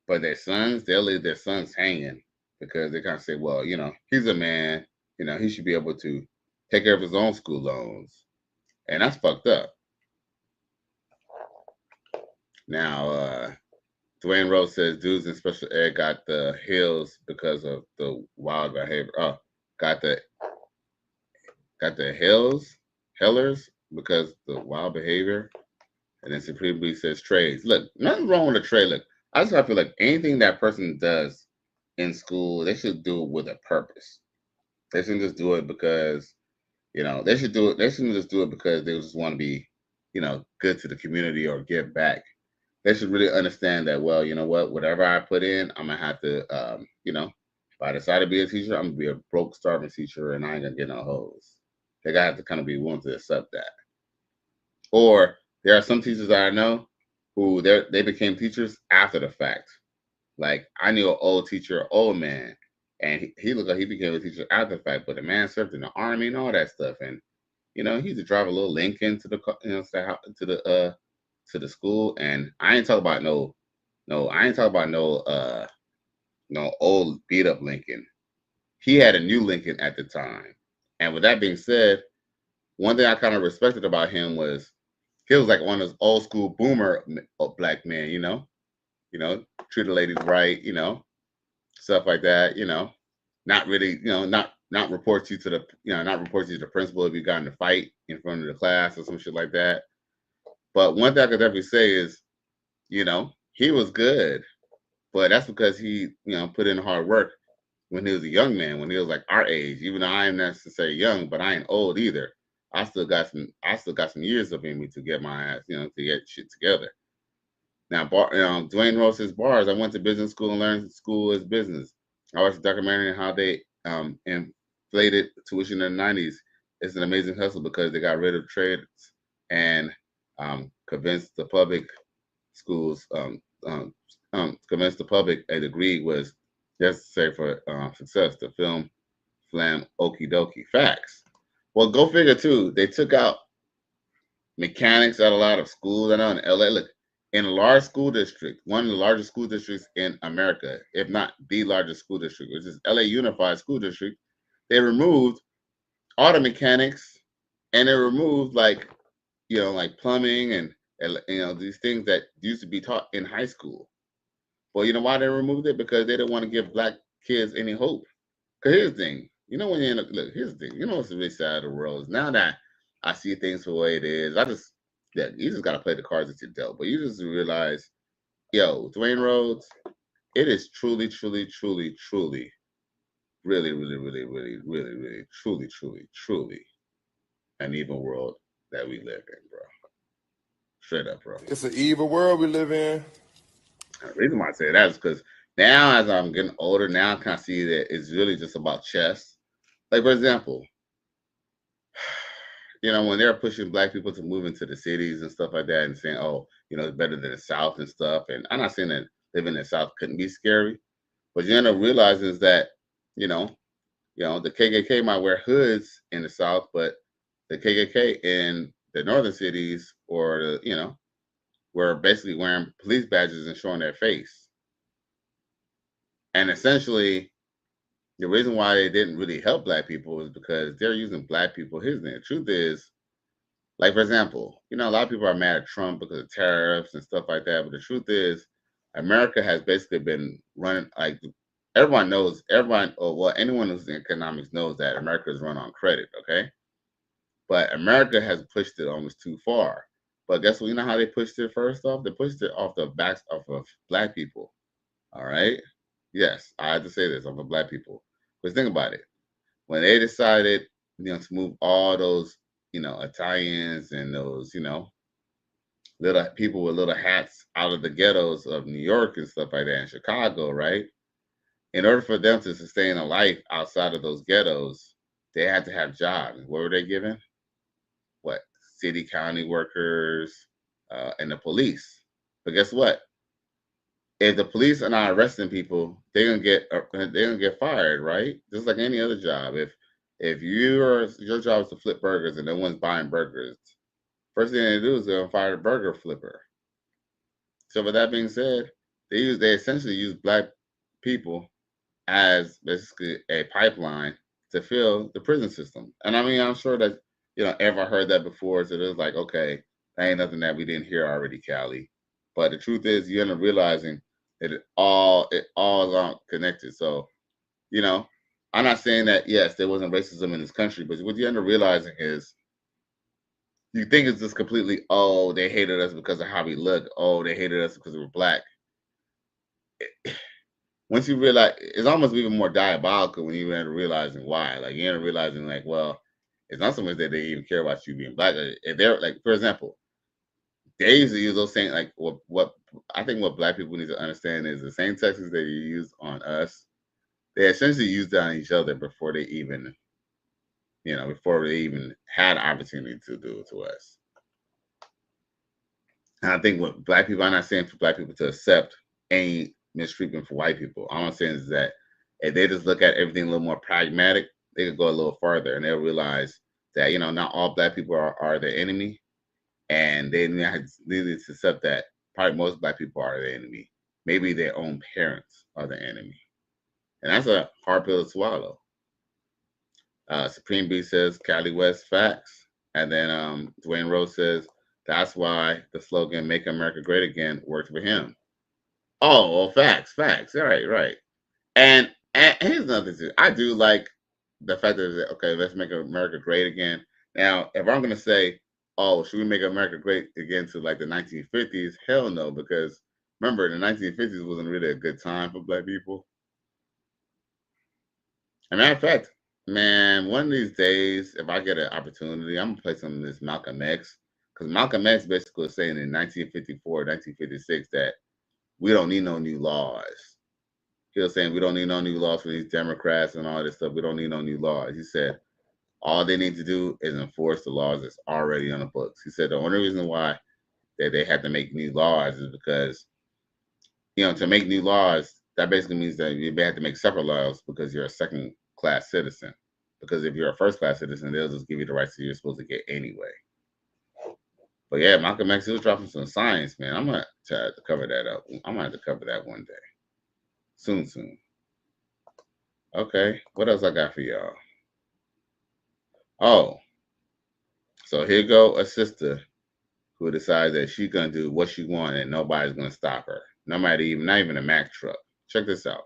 S12: But their sons, they'll leave their sons hanging because they kind of say, well, you know, he's a man, you know, he should be able to take care of his own school loans. And that's fucked up. Now, Dwayne Rose says dudes in special ed got the hills because of the wild behavior. Oh, got the hellers because the wild behavior. And then Supreme B says trades. Look, nothing wrong with a trade. Look, I just feel like anything that person does in school, they should do it with a purpose. They shouldn't just do it because, you know, they shouldn't just do it because they just want to be, you know, good to the community or give back. They should really understand that, well, you know what, whatever I put in, I'm going to have to, you know, if I decide to be a teacher, I'm going to be a broke, starving teacher and I ain't going to get no hoes. They got to have to kind of be willing to accept that. Or there are some teachers that I know who they became teachers after the fact. Like I knew an old teacher, old man, and he looked like he became a teacher after the fact, but the man served in the army and all that stuff. And, you know, he used to drive a little Lincoln to the, you know, to the school. And I ain't talking about no old beat up Lincoln. He had a new Lincoln at the time. And with that being said, one thing I kind of respected about him was he was like one of those old school boomer Black men, you know, treat the ladies right, you know, stuff like that, you know, not really, you know, not report you to the, you know, not report you to the principal if you got in a fight in front of the class or some shit like that. But one thing I could definitely say is, you know, he was good, but that's because he, you know, put in hard work when he was a young man, when he was like our age, even though I am necessarily young, but I ain't old either. I still got some years up in me to get my ass, to get shit together. Now, Dwayne Rose says bars. I went to business school and learned school is business. I watched a documentary on how they inflated tuition in the 90s. It's an amazing hustle because they got rid of trades and convinced the public schools, convinced the public a degree was necessary for success. The film flam okie dokie. Facts. Well, go figure too. They took out mechanics at a lot of schools. I know in LA. Look, in a large school district, one of the largest school districts in America, if not the largest school district, which is LA Unified School District, they removed auto mechanics and they removed like plumbing and these things that used to be taught in high school. Well, you know why they removed it? Because they didn't want to give black kids any hope. Because here's the thing, when you look, here's the thing, what's the really sad of the world is now that I see things for the way it is, you just gotta play the cards that you're dealt. But you just realize, Dwayne Rhodes, it is truly, truly, truly, truly, really, really, really, really, really, really, truly, truly, truly an evil world that we live in, bro. Straight up, bro.
S14: It's an evil world we live in.
S12: The reason why I say that is because now, as I'm getting older, now I kind of see that it's really just about chess. Like, for example, when they're pushing black people to move into the cities and stuff like that and saying, oh, it's better than the South and stuff. And I'm not saying that living in the South couldn't be scary, but you end up realizing is that, the KKK might wear hoods in the South, but the KKK in the northern cities or, were basically wearing police badges and showing their face. And essentially, the reason why they didn't really help black people is because they're using black people. Here's the truth is, like, for example, a lot of people are mad at Trump because of tariffs and stuff like that. But the truth is, America has basically been running, like, anyone who's in economics knows that America is run on credit, okay? But America has pushed it almost too far. But guess what? You know how they pushed it first off? They pushed it off the backs of black people, all right? Yes, I had to say this, off of black people. But think about it. When they decided, to move all those, Italians and those, little people with little hats out of the ghettos of New York and stuff like that in Chicago, right? In order for them to sustain a life outside of those ghettos, they had to have jobs. What were they given? What? City, county workers, and the police. But guess what? If the police are not arresting people, they're gonna get fired, right? Just like any other job. If your job is to flip burgers and no one's buying burgers, first thing they do is they're gonna fire the burger flipper. So with that being said, they essentially use black people as basically a pipeline to fill the prison system. And I mean, I'm sure that everyone heard that before, so it was like, okay, that ain't nothing that we didn't hear already, Cali. But the truth is, you end up realizing that it all is connected. So, I'm not saying that yes, there wasn't racism in this country, but what you end up realizing is you think it's just completely, oh, they hated us because of how we look. Oh, they hated us because we were black. Once you realize, it's almost even more diabolical when you end up realizing why. Like, you end up realizing, like, well, it's not so much that they even care about you being black. If they're like, for example, they used to use those same, like, what I think what black people need to understand is the same texts that you use on us, they essentially used that on each other before they even had opportunity to do it to us. And I think what black people, I'm not saying for black people to accept any mistreatment for white people. All I'm saying is that if they just look at everything a little more pragmatic, they could go a little farther and they'll realize that, not all black people are the enemy. And they need to accept that probably most black people are the enemy. Maybe their own parents are the enemy. And that's a hard pill to swallow. Supreme B says, Cali West facts. And then Dwayne Rose says, that's why the slogan, Make America Great Again, worked for him. Oh, well, facts. All right. And here's another thing. I do like the fact that, okay, let's make America great again. Now, if I'm going to say, oh, should we make America great again to like the 1950s? Hell no, because remember, the 1950s wasn't really a good time for black people. As a matter of fact, Man, one of these days, if I get an opportunity, I'm gonna play some of this Malcolm X. Because Malcolm X basically was saying in 1954, 1956 that we don't need no new laws. He was saying we don't need no new laws for these Democrats and all this stuff. We don't need no new laws. He said all they need to do is enforce the laws that's already on the books. He said the only reason why that they have to make new laws is because, to make new laws, that basically means that you have to make separate laws because you're a second class citizen. Because if you're a first class citizen, they'll just give you the rights that you're supposed to get anyway. But yeah, Malcolm X, he was dropping some science, man. I'm gonna try to cover that up. I'm gonna have to cover that one day. Soon. Okay, what else I got for y'all? Oh, so here go a sister who decides that she's gonna do what she wants and nobody's gonna stop her. Not even a Mack truck. Check this out.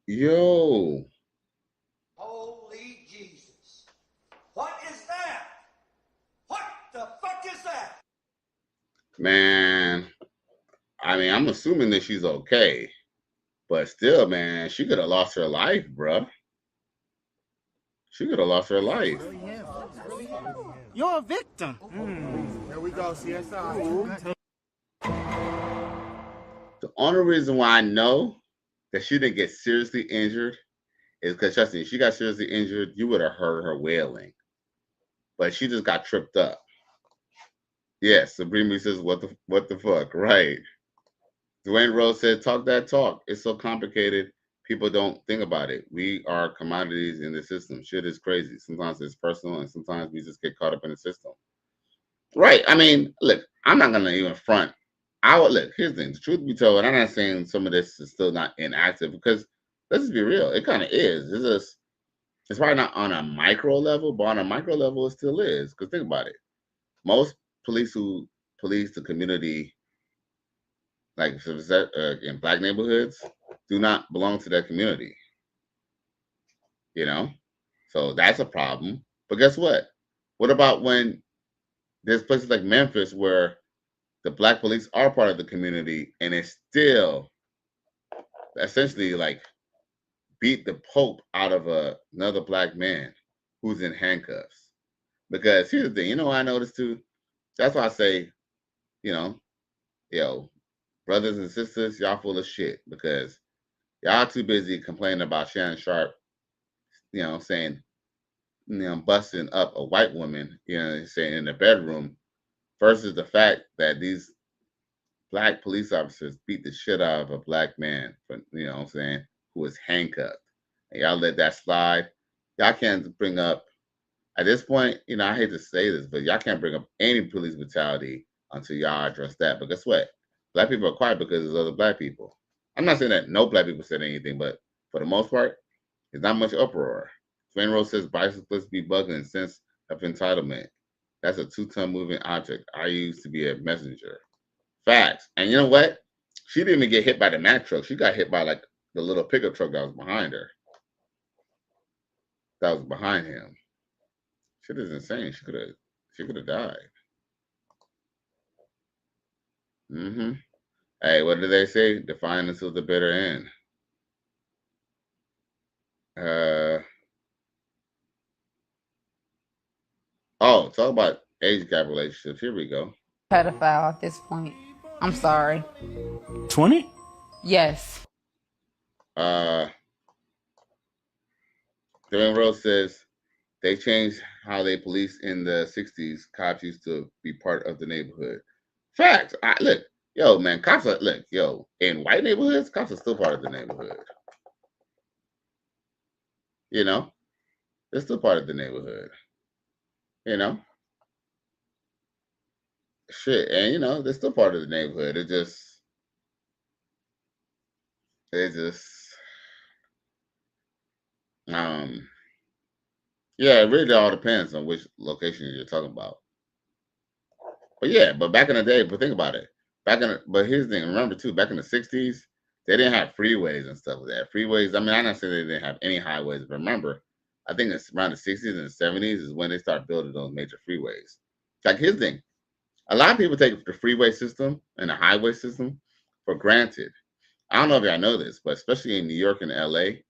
S12: Yo.
S11: Holy Jesus. What is that? What the fuck is that?
S12: Man, I mean, I'm assuming that she's okay. But still, man, she could have lost her life, bruh. She could have lost her life.
S13: You're a victim. There we go, CSI.
S12: The only reason why I know that she didn't get seriously injured is because, trust me, if she got seriously injured, you would have heard her wailing. But she just got tripped up. Yes, Supreme says, what the fuck? Right. Dwayne Rose said, talk that talk. It's so complicated. People don't think about it. We are commodities in the system. Shit is crazy. Sometimes it's personal and sometimes we just get caught up in the system. Right. I mean, look, I'm not going to even front. Look, here's the thing. The truth be told, I'm not saying some of this is still not inactive because let's just be real. It kind of is. It's probably not on a micro level, but on a micro level, it still is. Because think about it. Most police who police the community, like in black neighborhoods, do not belong to that community. So that's a problem. But guess what? What about when there's places like Memphis where the black police are part of the community and it's still essentially like beat the Pope out of another black man who's in handcuffs? Because here's the thing, what I noticed too? That's why I say, brothers and sisters, y'all full of shit because y'all too busy complaining about Shannon Sharp, saying, busting up a white woman, saying in the bedroom, versus the fact that these black police officers beat the shit out of a black man, who was handcuffed. And y'all let that slide. Y'all can't bring up, at this point, I hate to say this, but y'all can't bring up any police brutality until y'all address that. But guess what? Black people are quiet because there's other black people. I'm not saying that no black people said anything, but for the most part, there's not much uproar. Dwayne Rose says bicyclists be bugging in sense of entitlement. That's a 2-ton moving object. I used to be a messenger. Facts. And you know what? She didn't even get hit by the Mack truck. She got hit by like the little pickup truck that was behind her. That was behind him. Shit is insane. She could have died. Hey, what did they say? Define until the bitter end. Talk about age gap relationships. Here we go.
S18: Pedophile at this point. I'm sorry.
S13: 20?
S18: Yes.
S12: Dwayne Rose says they changed how they police in the 60s. Cops used to be part of the neighborhood. Facts. Look, yo, man, cops are, look, yo, in white neighborhoods, cops are still part of the neighborhood. You know, they're still part of the neighborhood. You know, shit, and you know, they're still part of the neighborhood. It just, um, yeah, it really all depends on which location you're talking about. But yeah, but back in the day, but think about it. But here's the thing. Remember too, back in the 60s, they didn't have freeways and stuff like that. Freeways, I mean, I'm not saying they didn't have any highways, but remember, I think it's around the 60s and the 70s is when they start building those major freeways. Like here's the thing. A lot of people take the freeway system and the highway system for granted. I don't know if y'all know this, but especially in New York and LA,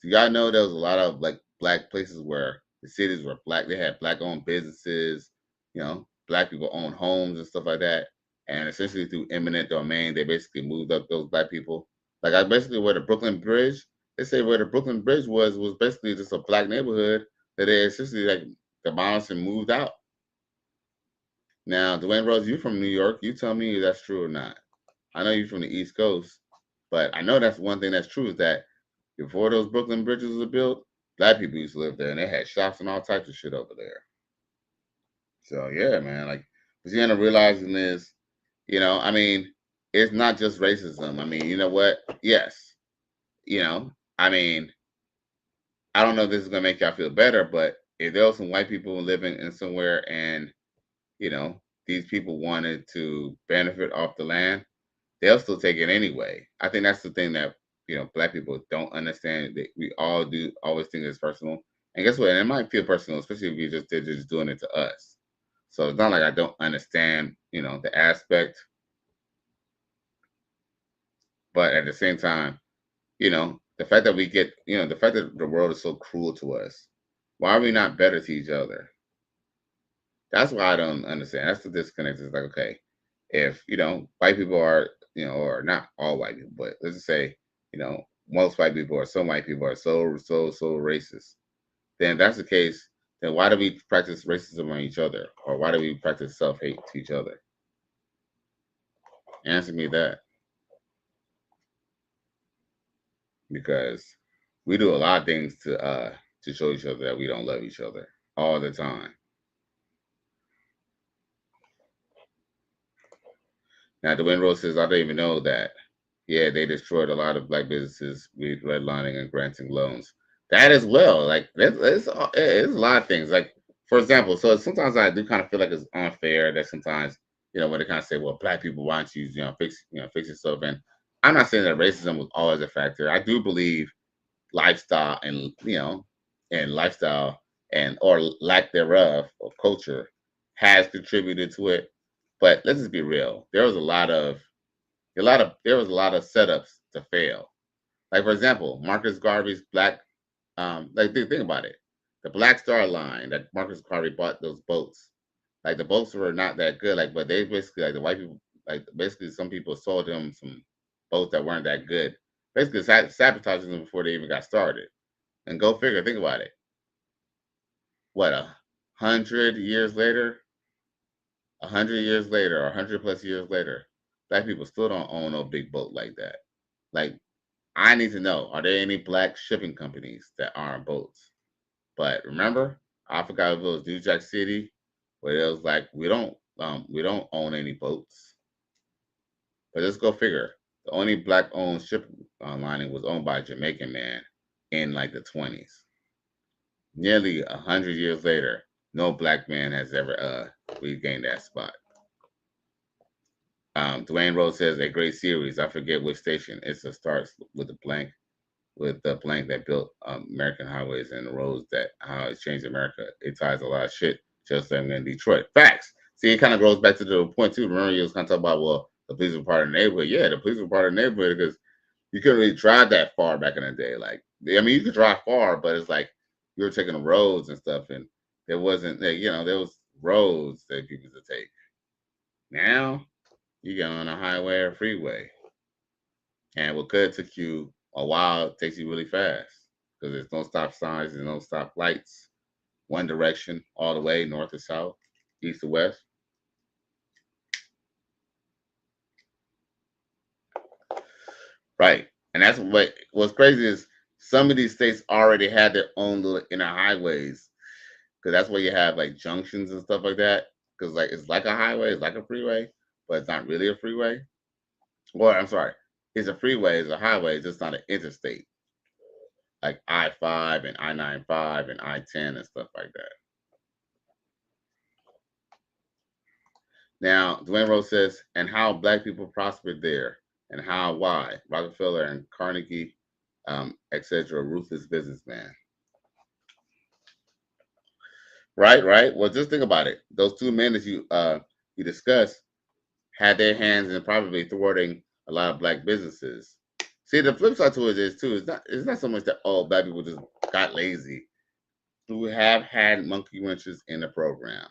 S12: do y'all know there was a lot of like black places where the cities were black. They had black owned businesses, you know, black people owned homes and stuff like that. And essentially through eminent domain, they basically moved up those black people. Like I basically where the Brooklyn Bridge, they say where the Brooklyn Bridge was basically just a black neighborhood that they essentially like demolished and moved out. Now, Dwayne Rose, you from New York. You tell me if that's true or not. I know you're from the East Coast, but I know that's one thing that's true is that before those Brooklyn bridges were built, black people used to live there and they had shops and all types of shit over there. So yeah, man, like what you end up realizing is, you know, I mean, it's not just racism. I mean, you know what? Yes. You know, I mean, I don't know if this is gonna make y'all feel better, but if there was some white people living in somewhere and, you know, these people wanted to benefit off the land, they'll still take it anyway. I think that's the thing that, you know, black people don't understand. That we all do always think it's personal. And guess what? And it might feel personal, especially if they're just doing it to us. So it's not like I don't understand, you know, the aspect, but at the same time, you know, the fact that we get, you know, the fact that the world is so cruel to us, why are we not better to each other? That's why I don't understand. That's the disconnect. It's like, okay, if, you know, white people are, you know, or not all white people, but let's just say, you know, most white people or some white people are so racist, then if that's the case, then why do we practice racism on each other? Or why do we practice self-hate to each other? Answer me that. Because we do a lot of things to show each other that we don't love each other all the time. Now, Dwayne Rose says, I don't even know that. Yeah, they destroyed a lot of black businesses with redlining and granting loans. That as well. Like, it's a lot of things. Like, for example, so sometimes I do kind of feel like it's unfair that sometimes, you know, when they kind of say, well, black people, why don't you, fix yourself? And I'm not saying that racism was always a factor. I do believe lifestyle and, you know, and lifestyle and or lack thereof of culture has contributed to it. But let's just be real. There was a lot of setups to fail. Like for example, Marcus Garvey's black like think about it. The Black Star Line that Marcus Garvey bought those boats. Like the boats were not that good. Like, but they basically like the white people like basically some people sold him some boats that weren't that good. Basically sabotaging them before they even got started. And go figure, think about it. What 100 years later? 100 years later, or 100+ years later, black people still don't own no big boat like that. Like, I need to know: are there any black shipping companies that aren't boats? But remember, I forgot if it was New Jack City, where it was like we don't own any boats. But let's go figure. The only black-owned shipping lining was owned by a Jamaican man in like the 20s. Nearly 100 years later, no black man has ever regained that spot. Dwayne Rose says a great series. I forget which station. It starts with the blank that built American highways and the roads that how it changed America. It ties a lot of shit just like in Detroit. Facts. See, it kind of goes back to the point too. Remember, you was kind of talking about, well, the police were part of the neighborhood. Yeah, the police were part of the neighborhood because you couldn't really drive that far back in the day. Like, I mean, you could drive far, but it's like you were taking the roads and stuff, and there wasn't, you know, there was roads that people could take. Now you get on a highway or freeway, and what could have took you a while takes you really fast. because there's no stop signs, there's no stop lights, one direction all the way, north to south, east to west. Right. And that's what's crazy is some of these states already had their own little inner highways, because that's where you have like junctions and stuff like that. Because like it's like a highway, it's like a freeway, but it's not really a freeway. Or I'm sorry, it's a freeway, it's a highway, it's just not an interstate. Like I-5 and I-95 and I-10 and stuff like that. Now, Dwayne Rose says, and how black people prospered there, and how, why, Rockefeller and Carnegie, etc., ruthless businessman. Right. Well, just think about it. Those two men that you discussed had their hands in probably thwarting a lot of black businesses. See, the flip side to it is too. It's not so much that all black people just got lazy. Who have had monkey wrenches in the program,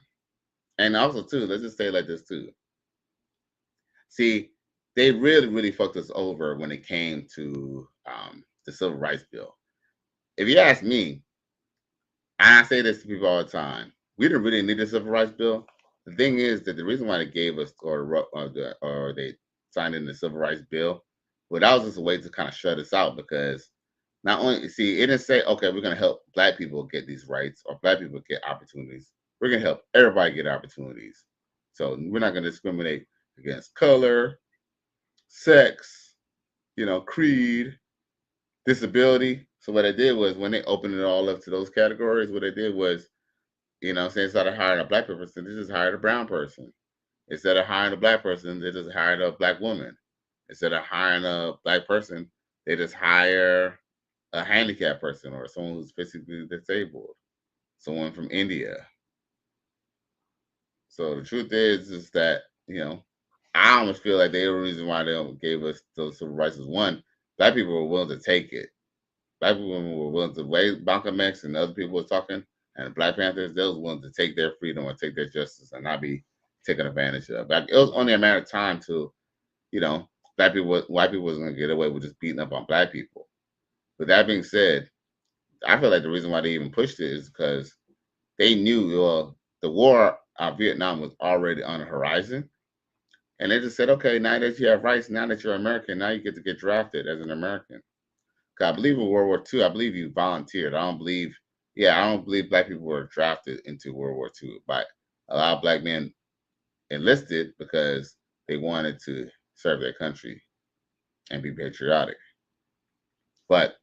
S12: and also too. Let's just say it like this too. See, they really fucked us over when it came to the Civil Rights Bill. If you ask me, and I say this to people all the time, we didn't really need a Civil Rights Bill. The thing is that the reason why they gave us or they signed in the Civil Rights Bill, well, that was just a way to kind of shut us out, because not only, see, it didn't say, okay, we're going to help black people get these rights or black people get opportunities. We're going to help everybody get opportunities. So we're not going to discriminate against color, sex, creed, disability. So what they did was, when they opened it all up to those categories, what they did was, instead of hiring a black person, they just hired a brown person. Instead of hiring a black person, they just hired a black woman. Instead of hiring a black person, they just hire a handicapped person or someone who's physically disabled, someone from India. So the truth is that, I almost feel like the reason why they gave us those civil rights is, one, black people were willing to take it. Black people were willing to wait. Malcolm X and other people were talking, and the Black Panthers, they was willing to take their freedom or take their justice and not be taken advantage of. But it was only a matter of time till, white people was going to get away with just beating up on black people. With that being said, I feel like the reason why they even pushed it is because they knew the war of Vietnam was already on the horizon. And they just said, okay, now that you have rights, now that you're American, now you get to get drafted as an American. Because I believe in World War II, I believe you volunteered. I don't believe black people were drafted into World War II. But a lot of black men enlisted because they wanted to serve their country and be patriotic. But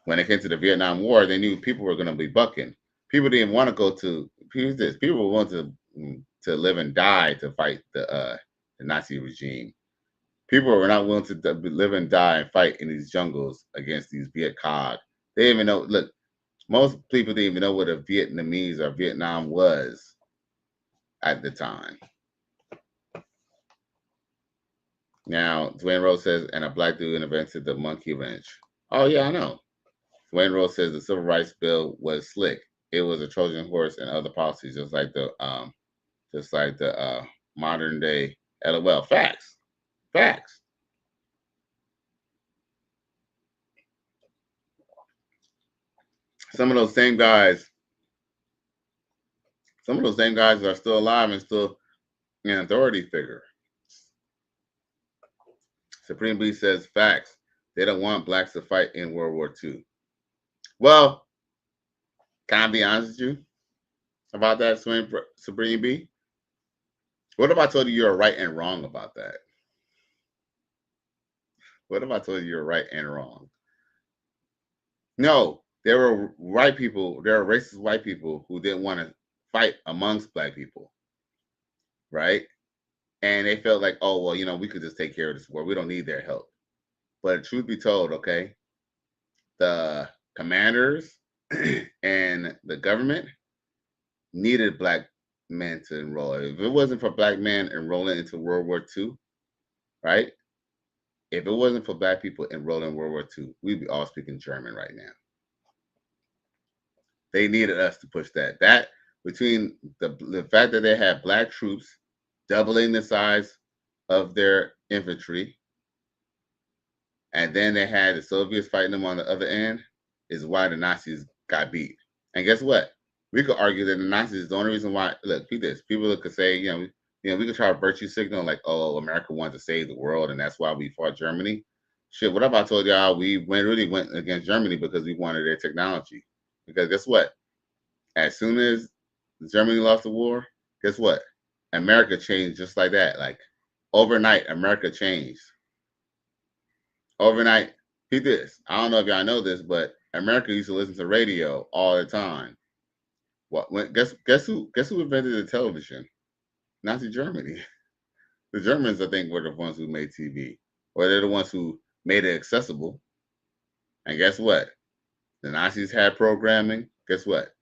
S12: when it came to the Vietnam War, they knew people were going to be bucking. People didn't want to go to, people wanted to live and die to fight the Nazi regime. People were not willing to live and die and fight in these jungles against these Viet Cong. They didn't even know, look, most people didn't even know what a Vietnamese or Vietnam was at the time. Now, Dwayne Rose says, and a black dude invented the monkey wrench. Oh, yeah, I know. Dwayne Rose says the Civil Rights Bill was slick. It was a Trojan horse and other policies, just like the modern day LOL. Facts. Some of those same guys are still alive and still an authority figure. Supreme B says, facts. They don't want blacks to fight in World War II. Well, can I be honest with you about that, Supreme B? What if I told you you're right and wrong about that? What if I told you you're right and wrong? No, there were white people, there were racist white people who didn't want to fight amongst black people, right? And they felt like, oh, well, we could just take care of this war. We don't need their help. But truth be told, okay, the commanders and the government needed black men to enroll. If it wasn't for black men enrolling into World War II, right? If it wasn't for black people enrolling in World War II, we'd be all speaking German right now. They needed us to push that. That, between the fact that they had black troops doubling the size of their infantry, and then they had the Soviets fighting them on the other end, is why the Nazis got beat. And guess what? We could argue that the Nazis is the only reason why. Look, see this. People could say, we could try a virtue signal like, oh, America wanted to save the world, and that's why we fought Germany. Shit, what if I told y'all we really went against Germany because we wanted their technology? Because guess what? As soon as Germany lost the war, guess what? America changed just like that. Like overnight, America changed. Overnight, see this. I don't know if y'all know this, but America used to listen to radio all the time. Guess who invented the television? Nazi Germany. The Germans, I think, were the ones who made TV, or they're the ones who made it accessible. And guess what? The Nazis had programming. Guess what?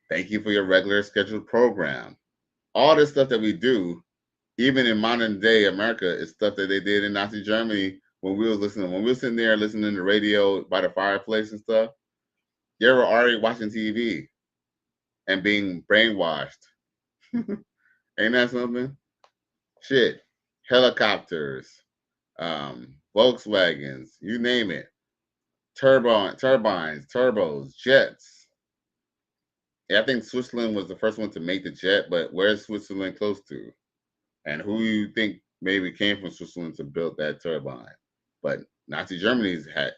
S12: Thank you for your regular scheduled program. All this stuff that we do, even in modern day America, is stuff that they did in Nazi Germany when we were sitting there listening to radio by the fireplace and stuff. They were already watching TV and being brainwashed. Ain't that something? Shit. Helicopters, Volkswagens, you name it. Turbines, turbos, jets. Yeah, I think Switzerland was the first one to make the jet, but where's Switzerland close to? And who you think maybe came from Switzerland to build that turbine? But Nazi Germany's had,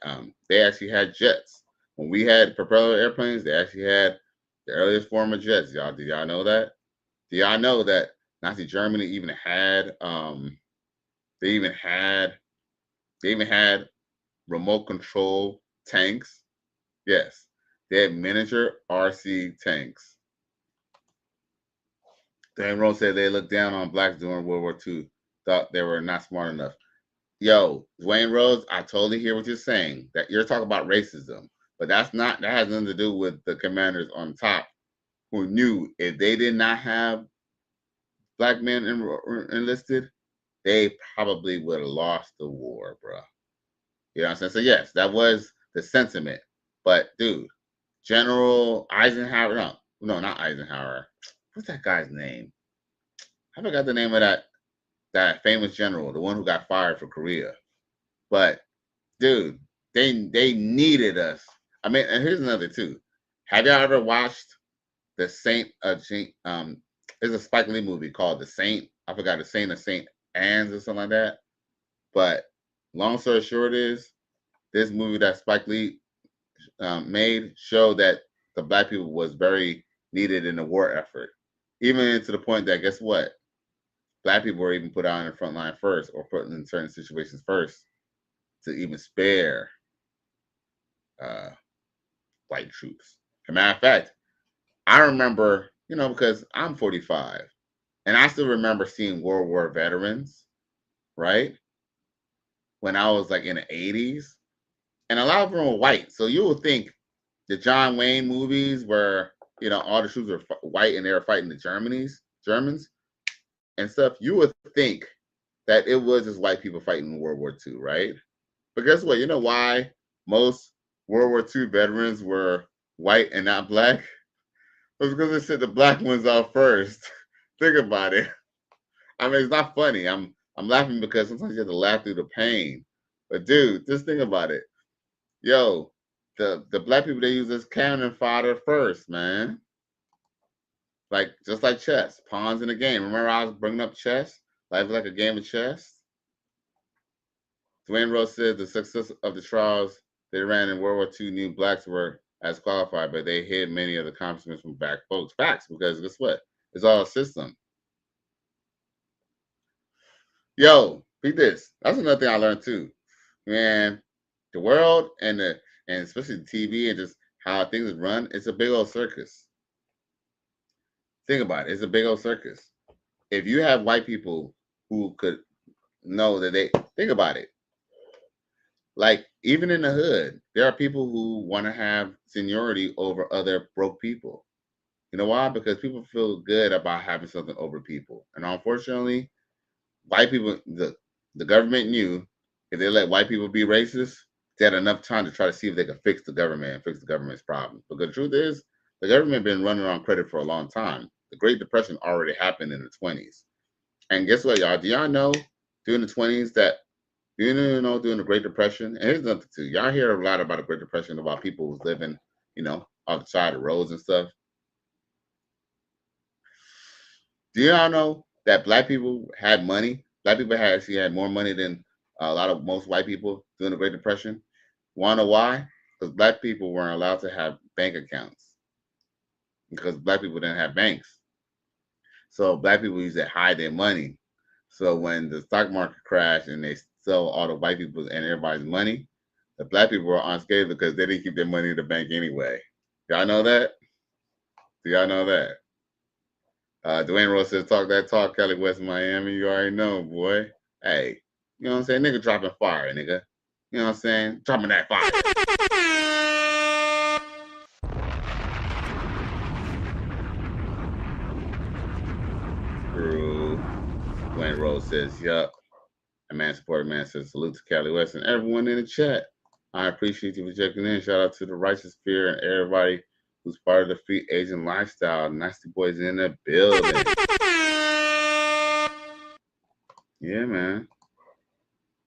S12: they actually had jets. When we had propeller airplanes, they actually had the earliest form of jets. Did y'all know that? Do y'all know that Nazi Germany even had, they even had remote control tanks? Yes, they had miniature RC tanks. Dwayne Rhodes said they looked down on blacks during World War II, thought they were not smart enough. Yo, Dwayne Rhodes, I totally hear what you're saying. That you're talking about racism, but that has nothing to do with the commanders on top who knew if they did not have black men enlisted, they probably would have lost the war, bro. You know what I'm saying? So yes, that was the sentiment. But dude, General Eisenhower, no, not Eisenhower. What's that guy's name? I forgot the name of that famous general, the one who got fired for Korea. But dude, they needed us. I mean, and here's another too. Have y'all ever watched the Saint? There's a Spike Lee movie called The Saint. I forgot, The Saint of Saint Anne's or something like that. But long story short is, this movie that Spike Lee made showed that the black people was very needed in the war effort. Even to the point that, guess what? Black people were even put out in the front line first, or put in certain situations first, to even spare white troops. As a matter of fact, I remember, because I'm 45, and I still remember seeing World War veterans, right? When I was like in the 80s. And a lot of them were white. So you would think the John Wayne movies where, all the troops were white and they were fighting the Germans and stuff. You would think that it was just white people fighting in World War II, right? But guess what? You know why most World War II veterans were white and not black? It was because they sent the black ones out first. Think about it. I mean, it's not funny. I'm laughing because sometimes you have to laugh through the pain. But dude, just think about it. Yo, the black people, they use as cannon fodder first, man. Like, just like chess, pawns in a game. Remember I was bringing up chess? Life is like a game of chess. Dwayne Rhodes said the success of the trials they ran in World War II knew blacks were as qualified, but they hid many of the accomplishments from black folks. Facts, because guess what? It's all a system. Yo, beat this. That's another thing I learned too. Man, the world and especially the TV and just how things run, it's a big old circus. Think about it. It's a big old circus. If you have white people who could know that think about it. Like, even in the hood, there are people who want to have seniority over other broke people. You know why? Because people feel good about having something over people. And unfortunately, white people, the government knew if they let white people be racist, they had enough time to try to see if they could fix the government and fix the government's problems. Because the truth is, the government been running on credit for a long time. The Great Depression already happened in the 20s. And guess what, y'all? Do y'all know during the 20s that You know, during the Great Depression, and here's nothing too. Y'all hear a lot about the Great Depression, about people who's living, you know, off the side of roads and stuff. Do y'all know that black people had money? Black people actually had more money than a lot of most white people during the Great Depression. Wanna know why? Because black people weren't allowed to have bank accounts because black people didn't have banks. So black people used to hide their money. So when the stock market crashed and they sell all the white people and everybody's money, the black people were unscathed because they didn't keep their money in the bank anyway. Y'all know that? Do y'all know that? Dwayne Rose says, talk that talk, Kelly West, Miami. You already know, boy. Hey, you know what I'm saying? Nigga dropping fire, nigga. You know what I'm saying? Dropping that fire. True. Dwayne Rose says, yup. A man support man says, salute to Kelly West and everyone in the chat. I appreciate you for checking in. Shout out to the Righteous Fear and everybody who's part of the free agent lifestyle. Nasty boys in the building. Yeah, man.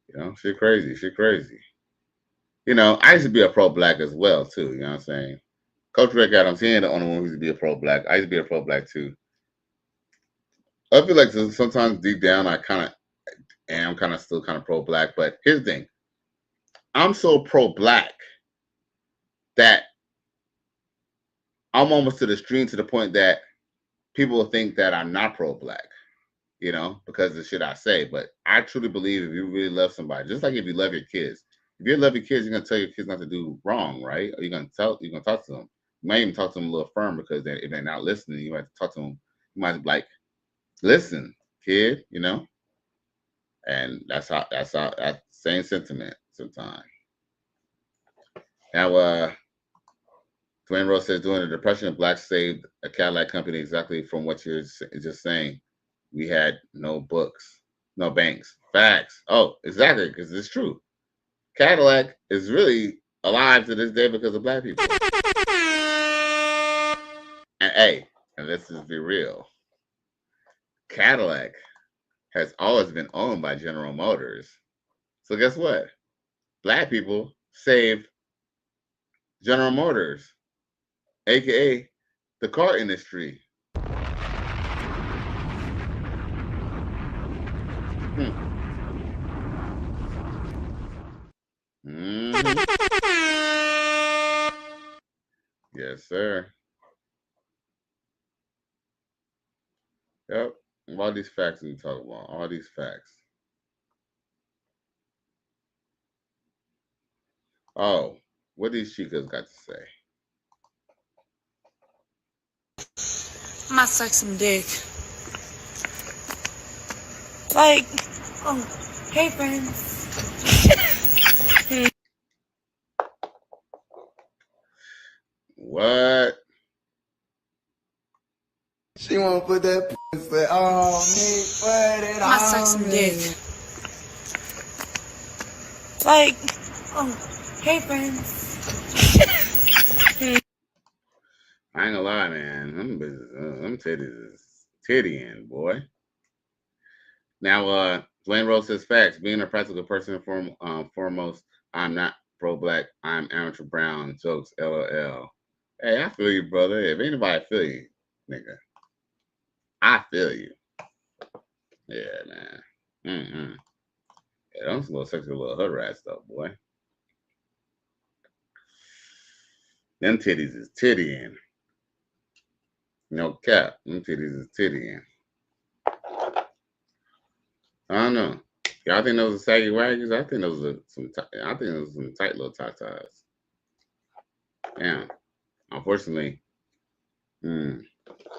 S12: You know, shit crazy. Shit crazy. You know, I used to be a pro-black as well, too. You know what I'm saying? Coach Rick Adams, he ain't the only one who used to be a pro-black. I used to be a pro-black, too. I feel like sometimes deep down I kind of am still kind of pro-black. But here's the thing. I'm so pro-black that I'm almost to the extreme, to the point that people think that I'm not pro-black, you know, because of the shit I say. But I truly believe if you really love somebody, just like if you love your kids, if you love your kids, you're gonna tell your kids not to do wrong, right? Or you're gonna talk to them. You might even talk to them a little firm, because if they're not listening, you might talk to them. You might be like, listen, kid, you know. And that's that same sentiment sometimes. Now, Dwayne Rose says, during the Depression, blacks saved a Cadillac company, exactly from what you're just saying. We had no books, no banks. Facts. Oh, exactly, because it's true. Cadillac is really alive to this day because of black people. And hey, and let's just be real. Cadillac has always been owned by General Motors. So guess what? Black people saved General Motors, aka the car industry. Yes, sir. Yep. All these facts we talk about. All these facts. Oh, what these chicas got to say?
S19: I might suck some dick. Like, oh, hey friends.
S12: What?
S20: She wanna put that pussy on me, put it
S19: I
S20: on
S19: suck some
S20: me.
S19: dick. Like, oh, hey friends.
S12: I ain't gonna lie, man. Them titties is tittying, boy. Now, Dwayne Rose says, facts. Being a practical person, foremost, I'm not pro-black. I'm amateur brown. Jokes, LOL. Hey, I feel you, brother. If anybody feel you, nigga, I feel you. Yeah, man. Yeah, that's a little sexual little hood rat stuff, boy. Them titties is tittying. No cap. Them titties is tittying. I don't know. Y'all think those are saggy wagons? I think those are some tight little tatas. Yeah. Unfortunately, only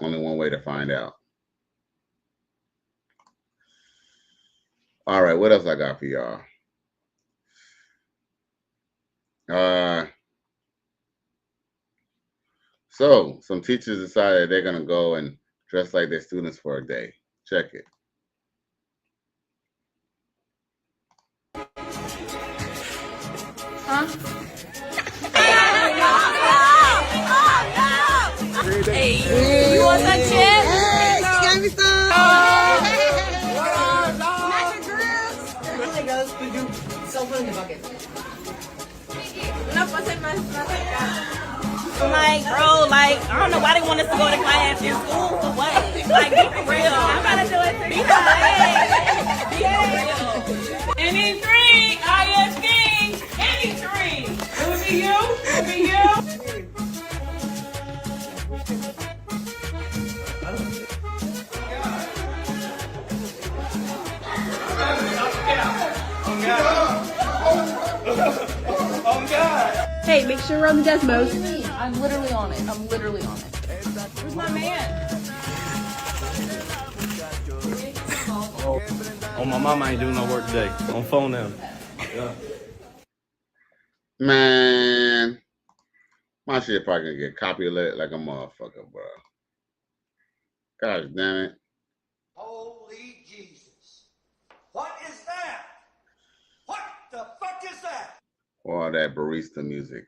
S12: one way to find out. All right, what else I got for y'all? So some teachers decided they're gonna go and dress like their students for a day. Check it.
S19: Huh? Hey, you want that shit? Hey, she got me some. Matching grills. There goes for you.
S15: I'm like, bro, like, I don't know why they want us to go to class in school for what? Like, be for real. I'm about to do it. Be for real. Any three, ISD, any three. It would be you. It would be you.
S19: Oh God. Hey, make sure we're on the Desmos. I'm literally on it. I'm literally on it. Where's my man?
S4: Oh, my mama ain't doing no work today. On phone now. Yeah.
S12: Man, my shit probably gonna get copyrighted like a motherfucker, bro. Gosh damn it.
S11: Holy Jesus. What is that? What the fuck is that?
S12: All that barista music.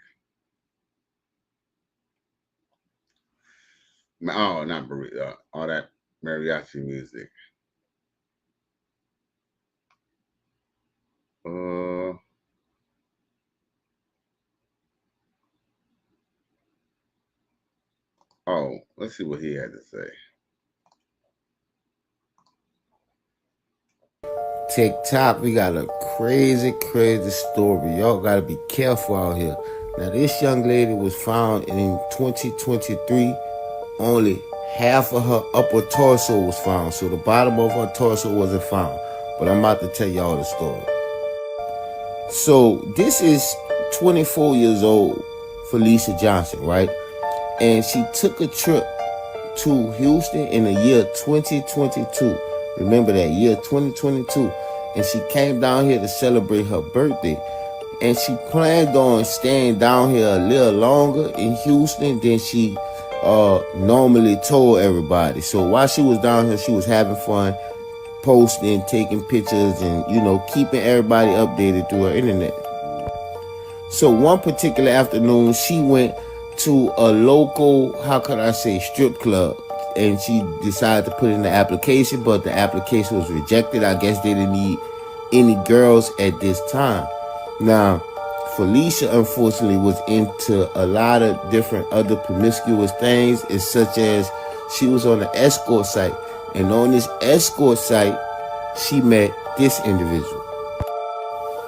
S12: Oh, not barista. All that mariachi music. Oh, let's see what he had to say.
S21: TikTok, we got a crazy story. Y'all gotta be careful out here. Now, this young lady was found in 2023. Only half of her upper torso was found, so the bottom of her torso wasn't found. But I'm about to tell y'all the story. So this is 24 years old, Felicia Johnson, right? And she took a trip to Houston in the year 2022. Remember that year 2022. And she came down here to celebrate her birthday. And she planned on staying down here a little longer in Houston than she normally told everybody. So while she was down here, she was having fun, posting, taking pictures, and, you know, keeping everybody updated through her internet. So one particular afternoon, she went to a local, how could I say, strip club. And she decided to put in the application, but the application was rejected. I guess they didn't need any girls at this time. Now, Felicia, unfortunately, was into a lot of different other promiscuous things, as such as she was on an escort site. And on this escort site, she met this individual.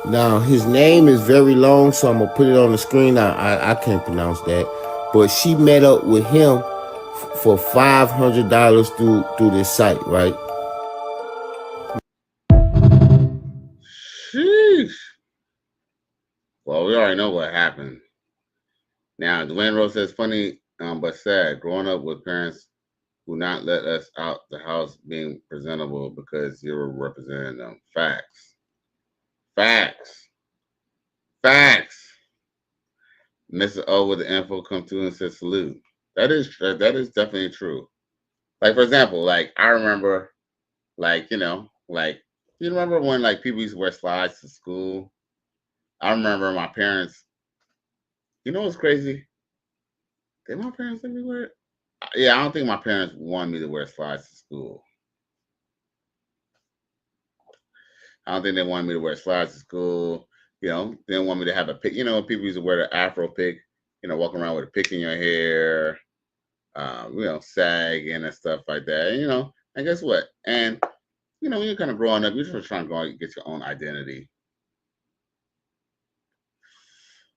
S21: Now, his name is very long, so I'm going to put it on the screen. I can't pronounce that. But she met up with him for $500 through this site, right?
S12: Sheesh. Well, we already know what happened. Now, Dwayne Rose says, funny but sad, growing up with parents who not let us out the house being presentable because you were representing them. Facts. Facts. Facts. Mr. O with the info come through and says salute. That is definitely true. Like, for example, like, I remember, like, you know, like, you remember when, like, people used to wear slides to school? I remember my parents, you know what's crazy? Did my parents let me wear it? Yeah, I don't think my parents wanted me to wear slides to school. I don't think they wanted me to wear slides to school. You know, they didn't want me to have a pick. You know, people used to wear the Afro pick, you know, walking around with a pick in your hair, you know, sagging and stuff like that. And, you know, and guess what? And, you know, when you're kind of growing up, you're just trying to go and get your own identity.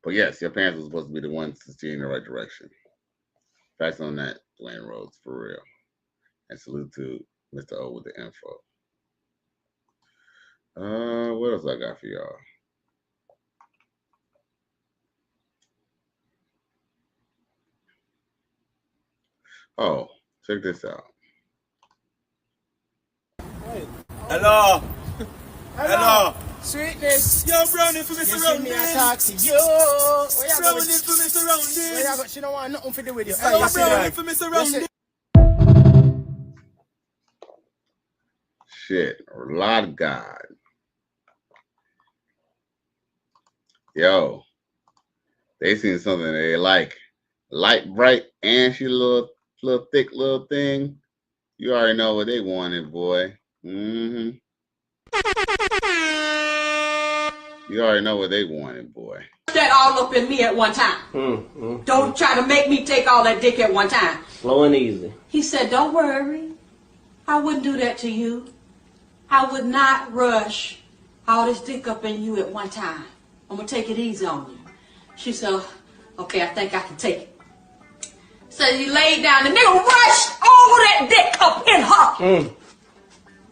S12: But yes, your parents were supposed to be the ones to steer you in the right direction. Facts on that, Dwayne Rhodes, for real. And salute to Mr. O with the info. What else I got for y'all? Oh, check this out.
S13: Hello. Hello. Sweetness. Yo, brownie for me surrounding. You see me, I talk to you. Brownie for me surrounding. She don't want nothing to do with you. Hello, brownie for me surrounding.
S12: Shit, Lord of God. Yo, they seen something they like. Light, bright, and she little thick little thing. You already know what they wanted, boy. You You already know what they wanted, boy.
S1: That all up in me at one time. Don't try to make me take all that dick at one time.
S22: Slow and easy.
S1: He said, don't worry. I wouldn't do that to you. I would not rush all this dick up in you at one time. I'm going to take it easy on you. She said, okay, I think I can take it. So he laid down. The nigga rushed all that dick up in her.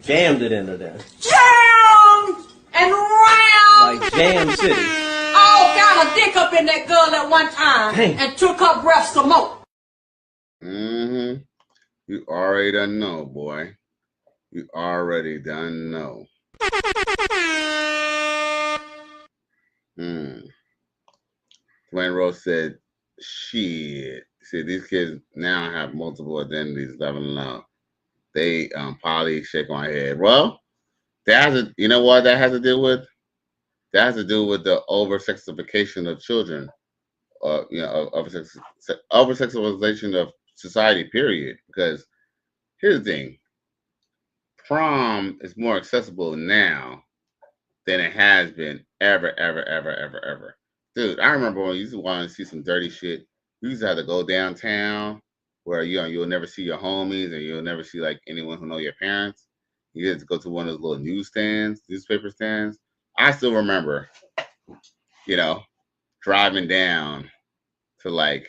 S22: Jammed it into there.
S1: Jammed and round.
S22: Like Jam City.
S1: All kind of dick up in that girl at one time.
S22: Hey.
S1: And took her breath some more.
S12: Mm-hmm. You already done know, boy. You already done know. Dwayne Rose said, shit. See, these kids now have multiple identities, leveling up. They probably shake my head. Well, that has you know what that has to do with? That has to do with the over-sexification of children. You know, over-sexualization of society, period. Because here's the thing. Prom is more accessible now than it has been ever. Dude, I remember when you used to want to see some dirty shit. You used to have to go downtown where you'll never see your homies and you'll never see like anyone who know your parents. You had to go to one of those little newspaper stands. I still remember, you know, driving down to like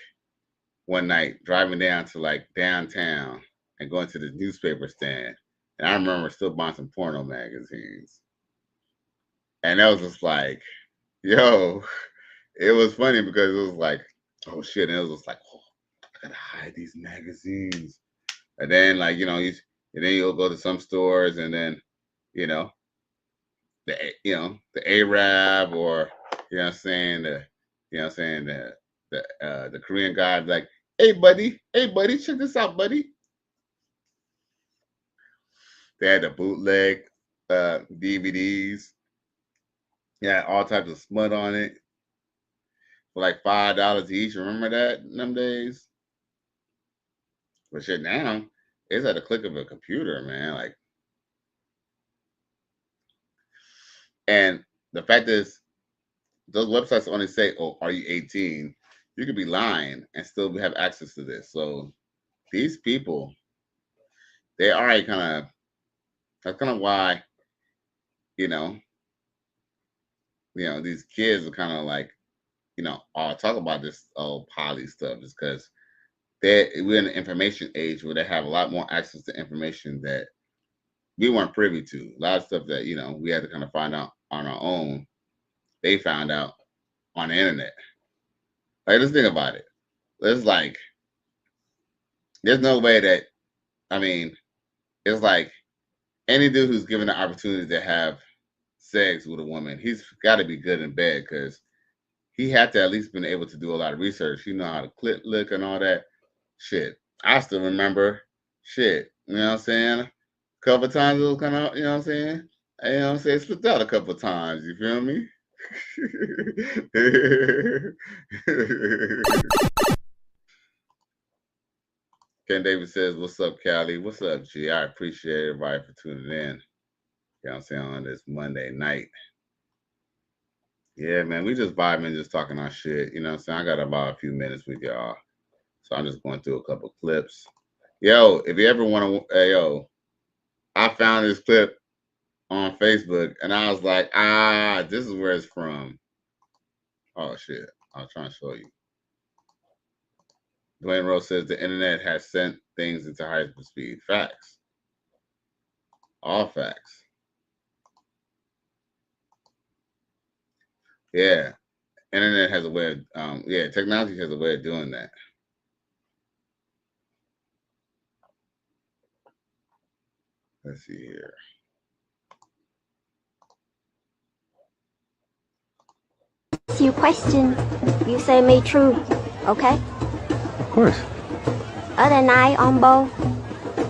S12: one night, driving down to like downtown and going to the newspaper stand. And I remember still buying some porno magazines. And that was just like, yo, it was funny because it was like, oh shit. And it was just like, oh, I gotta hide these magazines. And then like, you know, and then you'll go to some stores and then, you know, the Arab or, you know what I'm saying, the Korean guy be like, hey buddy, check this out, buddy. They had the bootleg DVDs. Yeah, all types of smut on it for like $5 each. Remember that in them days? But shit, now it's at the click of a computer, man. Like, and the fact is, those websites only say, "Oh, are you 18?" You could be lying and still have access to this. So these people, they already kind of. That's kind of why, you know, these kids are kind of like, you know, all talk about this old poly stuff is because we're in an information age where they have a lot more access to information that we weren't privy to. A lot of stuff that, you know, we had to kind of find out on our own. They found out on the internet. Like, let's think about it. It's like, there's no way that, I mean, it's like, any dude who's given the opportunity to have sex with a woman, he's got to be good in bed because he had to at least been able to do a lot of research. You know how to clit lick and all that shit. I still remember shit. You know what I'm saying? A couple of times it was kind of, you know what I'm saying? You know what I'm saying? Slipped out a couple of times. You feel me? Ken Davis says, what's up, Callie? What's up, G? I appreciate everybody for tuning in. You know what I'm saying? On this Monday night. Yeah, man, we just vibing, just talking our shit. You know what I'm saying? I got about a few minutes with y'all. So I'm just going through a couple clips. Yo, if you ever want to, hey, yo, I found this clip on Facebook and I was like, this is where it's from. Oh, shit. I was trying to show you. Dwayne Rose says the internet has sent things into hyperspeed. Facts. All facts. Yeah. Internet has a way of, technology has a way of doing that. Let's see here.
S23: Ask you a question. You say me true, okay?
S24: Of course.
S23: Other night on Bo,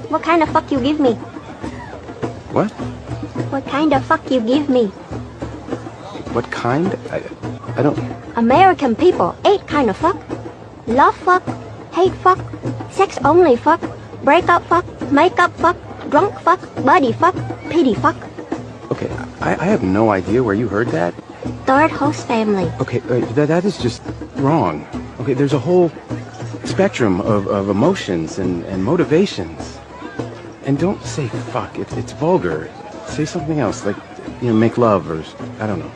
S23: what kind of fuck you give me?
S24: What?
S23: What kind of fuck you give me?
S24: What kind? I don't...
S23: American people, 8 kind of fuck. Love fuck, hate fuck, sex only fuck, break up fuck, make up fuck, drunk fuck, buddy fuck, pity fuck.
S24: Okay, I have no idea where you heard that.
S23: Third host family.
S24: Okay, that is just wrong. Okay, there's a whole spectrum of emotions and motivations. And don't say fuck. It's vulgar. Say something else, like, make love or I don't know.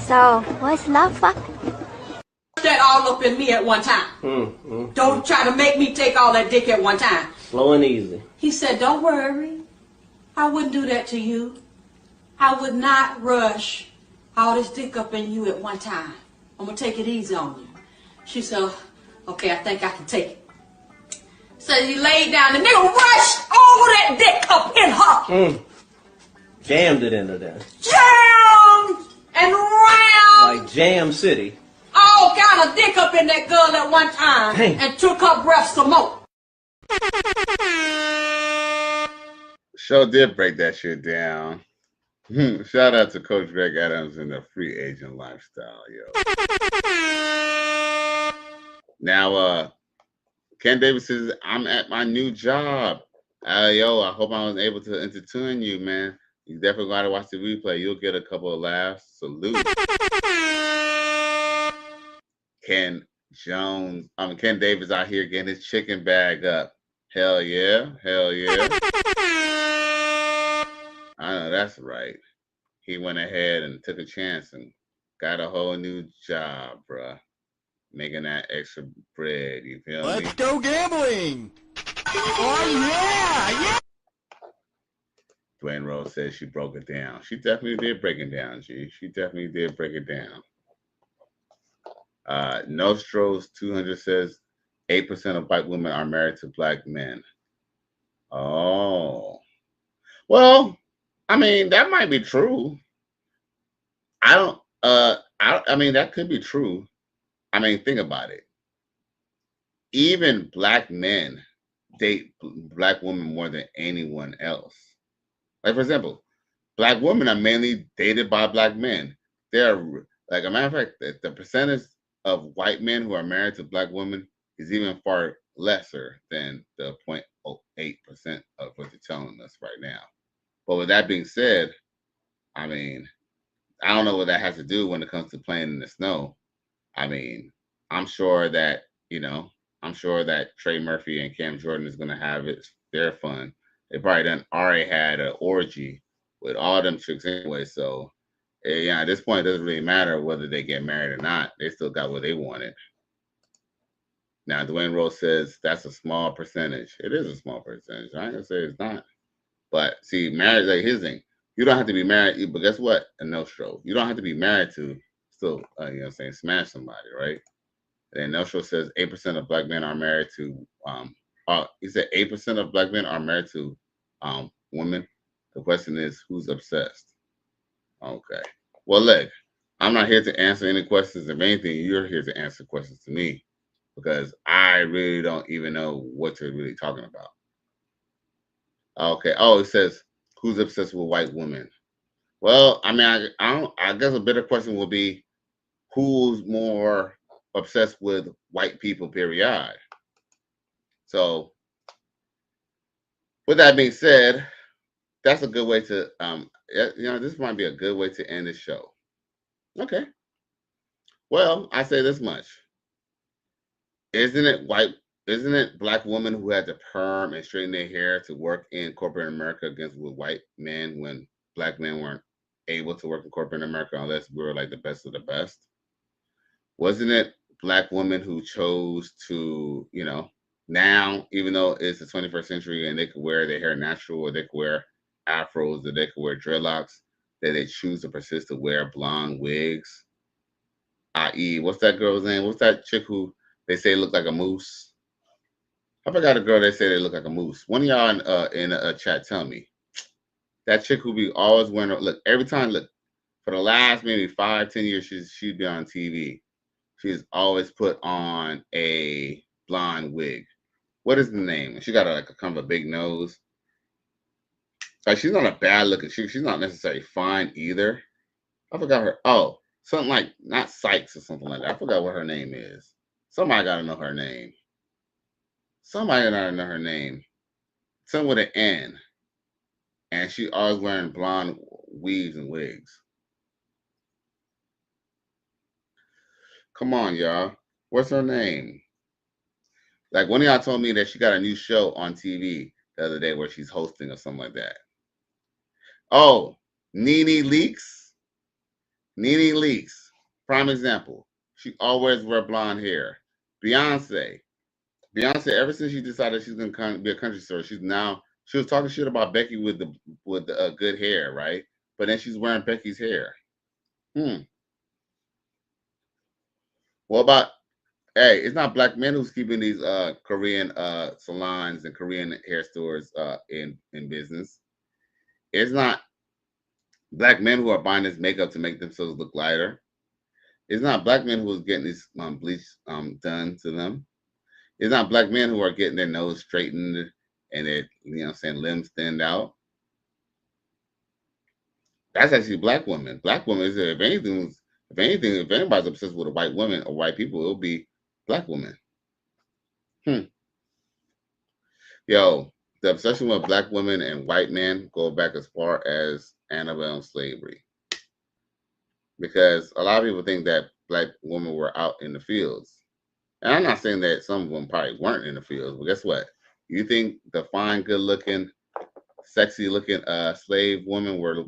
S23: So, what's love fuck?
S1: That all up in me at one time. Don't try to make me take all that dick at one time.
S22: Slow and easy.
S1: He said, don't worry. I wouldn't do that to you. I would not rush all this dick up in you at one time. I'm going to take it easy on you. She said, okay, I think I can take it. So he laid down. The nigga rushed all that dick up in her.
S22: Jammed it into there.
S1: Jammed and round.
S22: Like Jam City.
S1: All kind of dick up in that girl at one time.
S22: Dang.
S1: And took her breath some more.
S12: Show did break that shit down. Shout out to Coach Greg Adams and the free agent lifestyle, yo. Now, Ken Davis says, I'm at my new job. Yo, I hope I was able to entertain you, man. You definitely got to watch the replay. You'll get a couple of laughs. Salute. Ken Davis out here getting his chicken bag up. Hell yeah. Hell yeah. I know that's right. He went ahead and took a chance and got a whole new job, bruh. Making that extra bread, you feel me?
S13: Let's go gambling! Oh yeah! Yeah!
S12: Dwayne Rose says she broke it down. She definitely did break it down, G. She definitely did break it down. Nostros 200 says 8% of white women are married to black men. Oh. Well, I mean, that might be true. I mean, that could be true. I mean, think about it. Even black men date black women more than anyone else. Like, for example, black women are mainly dated by black men. They're, like, a matter of fact, the percentage of white men who are married to black women is even far lesser than the 0.08% of what they're telling us right now. But with that being said, I mean, I don't know what that has to do when it comes to playing in the snow. I mean, I'm sure that, Trey Murphy and Cam Jordan is going to have their fun. They probably already had an orgy with all them chicks anyway. So, yeah, at this point, it doesn't really matter whether they get married or not. They still got what they wanted. Now, Dwayne Rose says that's a small percentage. It is a small percentage. I ain't going to say it's not. But see, marriage, like his thing, you don't have to be married. But guess what? A no-show. You don't have to be married to still, smash somebody, right? And no-show says 8% of black men are married to, he said 8% of black men are married to women. The question is, who's obsessed? Okay. Well, look, I'm not here to answer any questions. If anything, you're here to answer questions to me because I really don't even know what you're really talking about. Okay. Oh, it says, who's obsessed with white women? Well, I mean, I guess a better question will be, who's more obsessed with white people, period. So, with that being said, that's a good way to, this might be a good way to end the show. Okay. Well, I say this much. Isn't it black women who had to perm and straighten their hair to work in corporate America against with white men when black men weren't able to work in corporate America unless we were like the best of the best? Wasn't it black women who chose to, now, even though it's the 21st century and they could wear their hair natural or they could wear afros or they could wear dreadlocks, that they choose to persist to wear blonde wigs? I.e., what's that girl's name? What's that chick who they say look like a moose? I forgot a girl they say they look like a moose. One of y'all in a chat tell me. That chick who be always wearing, every time, for the last maybe 5-10 years, she'd be on TV. She's always put on a blonde wig. What is the name? She got a kind of a big nose. Like, she's not a bad looking. She's not necessarily fine either. I forgot her. Oh, something like, not Sykes or something like that. I forgot what her name is. Somebody got to know her name. Somebody got to know her name. Something with an N. And she always wearing blonde weaves and wigs. Come on, y'all. What's her name? Like, one of y'all told me that she got a new show on TV the other day where she's hosting or something like that. Oh, Nene Leakes. Nene Leakes. Prime example. She always wear blonde hair. Beyonce, ever since she decided she's gonna be a country star, she was talking shit about Becky with the good hair, right? But then she's wearing Becky's hair. What about, hey, it's not black men who's keeping these Korean salons and Korean hair stores in business. It's not black men who are buying this makeup to make themselves look lighter. It's not black men who is getting this bleach done to them. It's not black men who are getting their nose straightened and their, limbs thinned out. That's actually black women. Black women is, if anybody's obsessed with a white woman or white people, it'll be black women. Yo, the obsession with black women and white men go back as far as antebellum slavery. Because a lot of people think that black women were out in the fields. And I'm not saying that some of them probably weren't in the fields, but guess what? You think the fine, good-looking, sexy-looking slave women were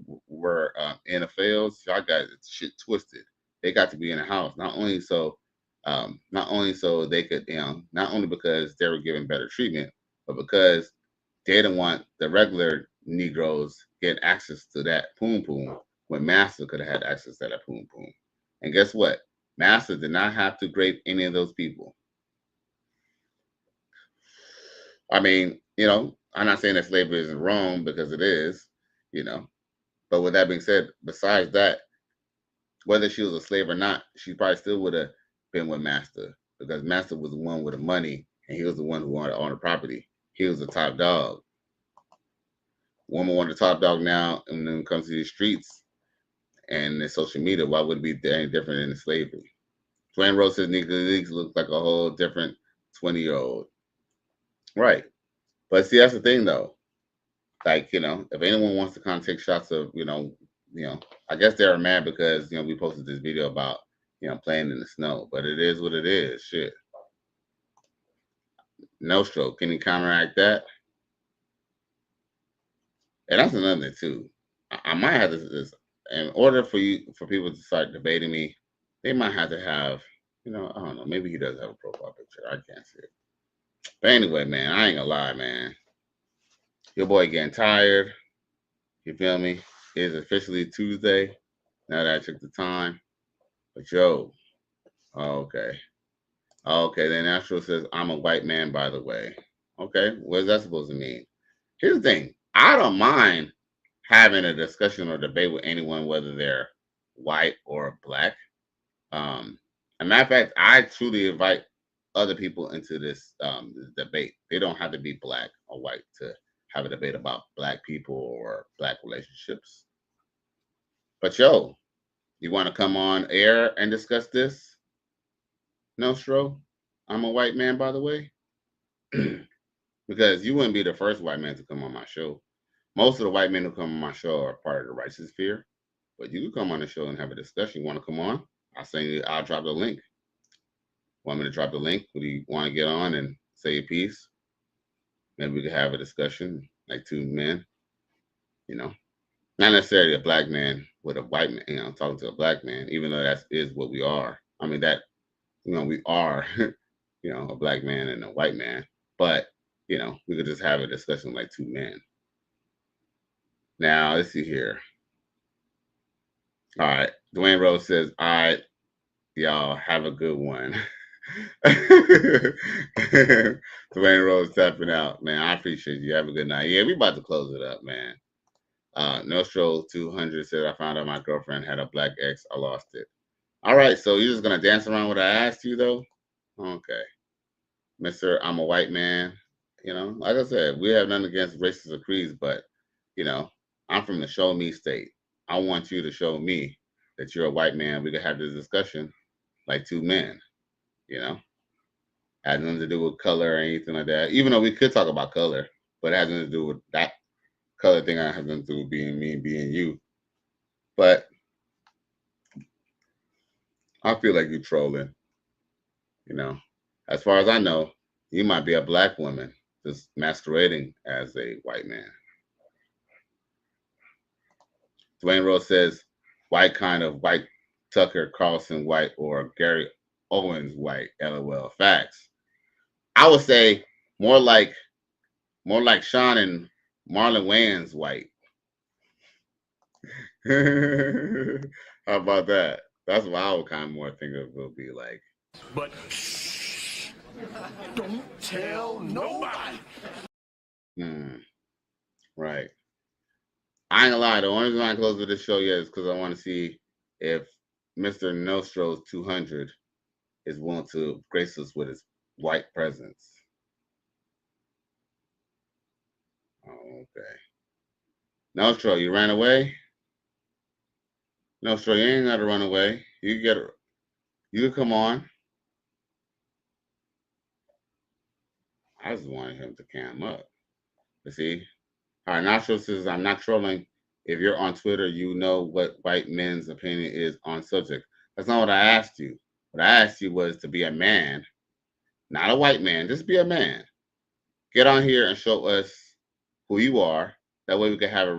S12: in the fields? Y'all got shit twisted. They got to be in the house, not only so they could, not only because they were given better treatment, but because they didn't want the regular Negroes getting access to that poom poom when Master could have had access to that poom poom. And guess what? Master did not have to grape any of those people. I mean, I'm not saying that slavery isn't wrong, because it is, But with that being said, besides that, whether she was a slave or not, she probably still would have been with Master, because Master was the one with the money and he was the one who wanted to own the property. He was the top dog. Woman wanted the top dog now, and then it comes to these streets and the social media, why would it be any different than the slavery? Dwayne Rose says Nika Leaks looks like a whole different 20-year-old. Right. But see, that's the thing though. Like, if anyone wants to kind of take shots of, I guess they're mad because, we posted this video about, playing in the snow, but it is what it is. Shit. No stroke. Can you counteract that? And that's another thing too. I might have this in order for people to start debating me, they might have to have, I don't know, maybe he does have a profile picture. I can't see it. But anyway, man, I ain't gonna lie, man. Your boy getting tired. You feel me? It's officially Tuesday. Now that I took the time. But yo, okay. Okay, then Astro says, I'm a white man, by the way. Okay, what is that supposed to mean? Here's the thing. I don't mind having a discussion or debate with anyone, whether they're white or black. As a matter of fact, I truly invite other people into this debate. They don't have to be black or white to have a debate about black people or black relationships. But yo, you want to come on air and discuss this? Nostro, I'm a white man, by the way. Because you wouldn't be the first white man to come on my show. Most of the white men who come on my show are part of the righteous fear. But you can come on the show and have a discussion. You want to come on? I'll drop the link. Want me to drop the link? Would you want to get on and say your piece? Maybe we could have a discussion, like two men. Not necessarily a black man with a white man, talking to a black man, even though that is what we are. I mean, that, we are, a black man and a white man. But, we could just have a discussion like two men. Now, let's see here. All right. Dwayne Rose says, all right, y'all have a good one. Dwayne Rose tapping out. Man, I appreciate you. Have a good night. Yeah, we about to close it up, man. Nostro 200 said, I found out my girlfriend had a black ex. I lost it. All right, so you're just going to dance around what I asked you, though? Okay. Mr. I'm a white man. Like I said, we have nothing against races or creeds, but, I'm from the show me state. I want you to show me that you're a white man. We could have this discussion like two men, Has nothing to do with color or anything like that. Even though we could talk about color, but it has nothing to do with that color thing. Has nothing to do with being me and being you. But I feel like you're trolling. You know, as far as I know, you might be a black woman just masquerading as a white man. Dwayne Rose says, white kind of white, Tucker Carlson white, or Gary Owens white. LOL. Facts. I would say more like Sean and Marlon Wayans white. How about that? That's what I would kind of more think it will be like.
S5: But don't tell nobody.
S12: Right. I ain't gonna lie. The only reason I close with this show yet is because I want to see if Mr. Nostro's 200 is willing to grace us with his white presence. Oh, okay. Nostro, you ran away? Nostro, you ain't gotta run away. You can come on. I just wanted him to cam up. You see? All right, Nostro says, I'm not trolling. If you're on Twitter, you know what white men's opinion is on subject. That's not what I asked you. What I asked you was to be a man, not a white man, just be a man. Get on here and show us who you are. That way we can have a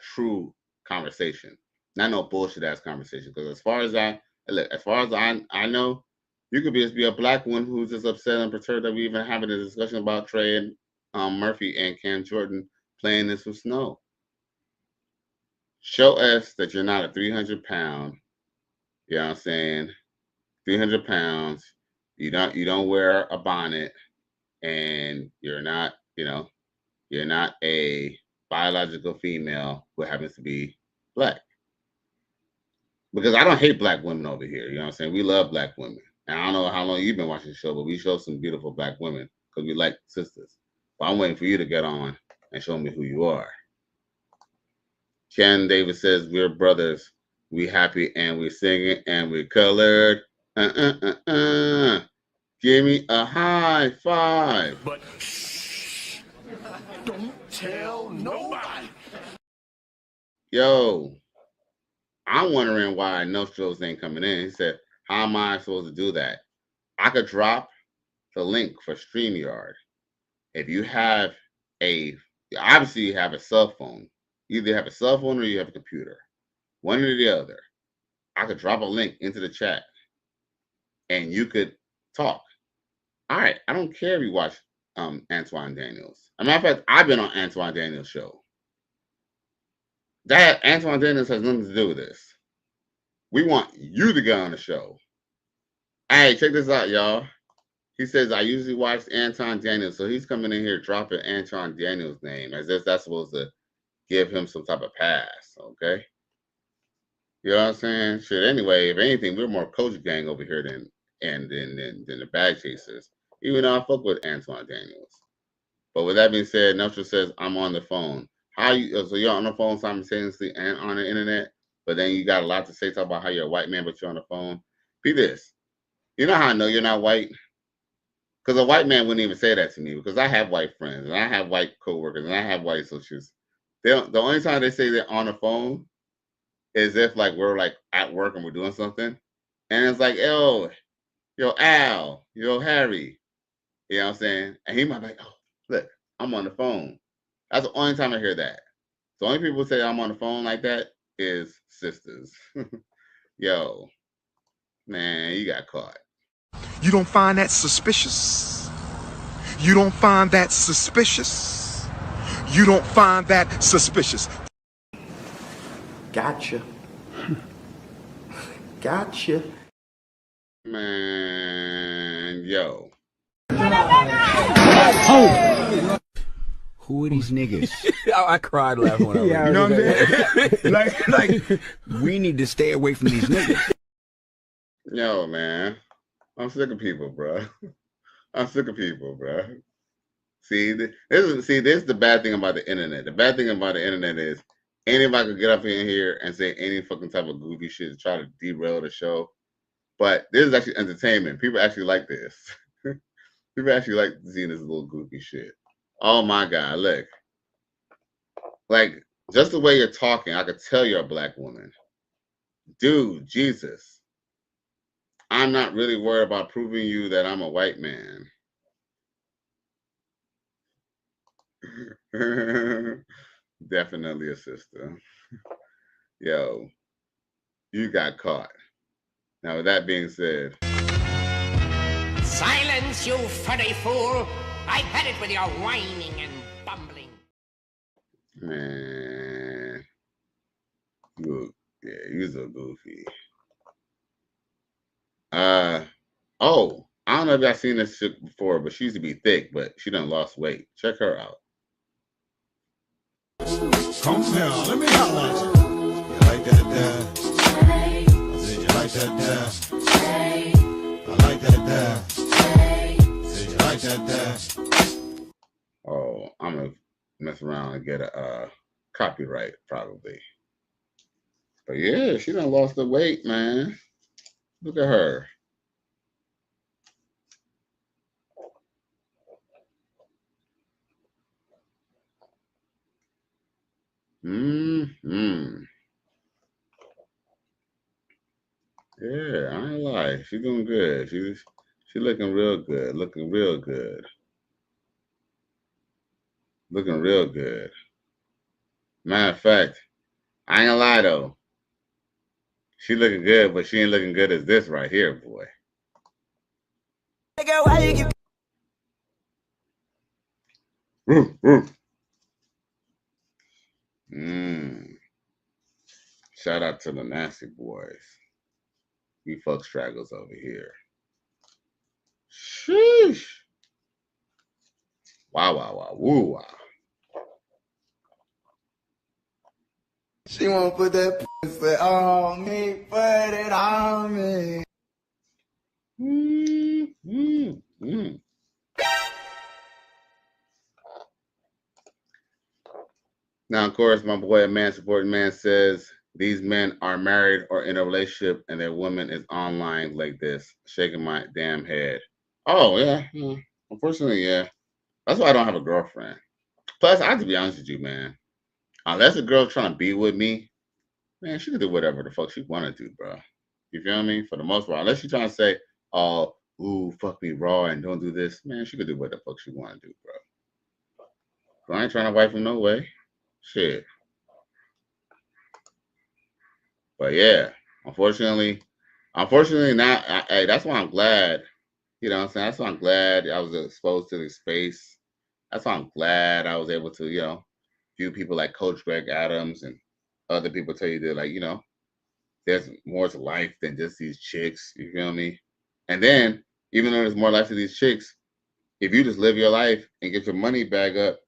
S12: true conversation. Not no bullshit ass conversation. Because as far as I know, you could just be a black one who's just upset and perturbed that we even having a discussion about Trey and Murphy and Cam Jordan playing this with Snow. Show us that you're not a 300-pound, you know what I'm saying, 300 pounds, you don't wear a bonnet, and you're not a biological female who happens to be black. Because I don't hate black women over here, you know what I'm saying? We love black women. And I don't know how long you've been watching the show, but we show some beautiful black women because we like sisters. But I'm waiting for you to get on and show me who you are. Ken Davis says, we're brothers. We happy and we're singing and we're colored. Give me a high five.
S5: But don't tell nobody.
S12: Yo, I'm wondering why Nostros ain't coming in. He said, how am I supposed to do that? I could drop the link for StreamYard. If you have obviously you have a cell phone. You either have a cell phone or you have a computer. One or the other. I could drop a link into the chat and you could talk. All right. I don't care if you watch Antoine Daniels. As a matter of fact, I've been on Antoine Daniels' show. That Antoine Daniels has nothing to do with this. We want you to get on the show. Hey, check this out, y'all. He says, I usually watch Antoine Daniels, so he's coming in here dropping Antoine Daniels' name as if that's supposed to give him some type of pass, okay? You know what I'm saying? Shit, anyway, if anything, we're more Coach Gang over here than the Bag Chasers, even though I fuck with Antoine Daniels. But with that being said, Nostro says, I'm on the phone. So you're on the phone simultaneously and on the internet, but then you got a lot to say, talk about how you're a white man, but you're on the phone. Be this. You know how I know you're not white? Because a white man wouldn't even say that to me, because I have white friends, and I have white coworkers, and I have white associates. The only time they say they're on the phone is if like we're like at work and we're doing something, and it's like, yo Al, yo Harry, you know what I'm saying? And he might be like, oh, look, I'm on the phone. That's the only time I hear that. The only people who say I'm on the phone like that is sisters. Yo, man, you got caught.
S3: You don't find that suspicious? You don't find that suspicious? You don't find that suspicious?
S11: Gotcha. Gotcha.
S12: Man, yo.
S6: Oh. Who are these niggas?
S24: I cried laughing when I read.
S6: You know what I'm saying? like, we need to stay away from these niggas.
S12: Yo, man. I'm sick of people, bro. I'm sick of people, bro. See, this is the bad thing about the internet. The bad thing about the internet is anybody could get up in here and say any fucking type of goofy shit to try to derail the show. But this is actually entertainment. People actually like this. People actually like seeing this little goofy shit. Oh my God, look. Like, just the way you're talking, I could tell you're a black woman. Dude, Jesus. I'm not really worried about proving you that I'm a white man. Definitely a sister. Yo, you got caught. Now, with that being said,
S7: silence, you fuddy fool! I've had it with your whining and bumbling.
S12: man, you're so goofy. Oh, I don't know if y'all seen this shit before, but she used to be thick, but she done lost weight. Check her out.
S8: Come here, let me holler at you. You like that there? I said you like that there? I like that there. I said you like that there?
S12: Oh, I'm gonna mess around and get a copyright probably. But yeah, she done lost the weight, man. Look at her. Yeah, I ain't lie. She doing good. She looking real good. Looking real good. Looking real good. Matter of fact, I ain't gonna lie though. She looking good, but she ain't looking good as this right here, boy. Shout out to the nasty boys. We fuck stragglers over here. Sheesh. Wow, wow, wow, woo, wow.
S20: She wanna put that pussy on me, put it on me.
S12: Now, of course, my boy, a man supporting man, says these men are married or in a relationship and their woman is online like this, shaking my damn head. Oh, yeah. Unfortunately, yeah. That's why I don't have a girlfriend. Plus, I have to be honest with you, man. Unless a girl's trying to be with me, man, she can do whatever the fuck she want to do, bro. You feel me? For the most part. Unless she's trying to say, oh, ooh, fuck me raw and don't do this. Man, she could do what the fuck she want to do, bro. So I ain't trying to wipe him no way. Shit. But yeah, unfortunately not. Hey, that's why I'm glad. You know what I'm saying? That's why I'm glad I was exposed to this space. That's why I'm glad I was able to, view people like Coach Greg Adams and other people tell you that, like, there's more to life than just these chicks. You feel me? And then, even though there's more life to these chicks, if you just live your life and get your money bag up,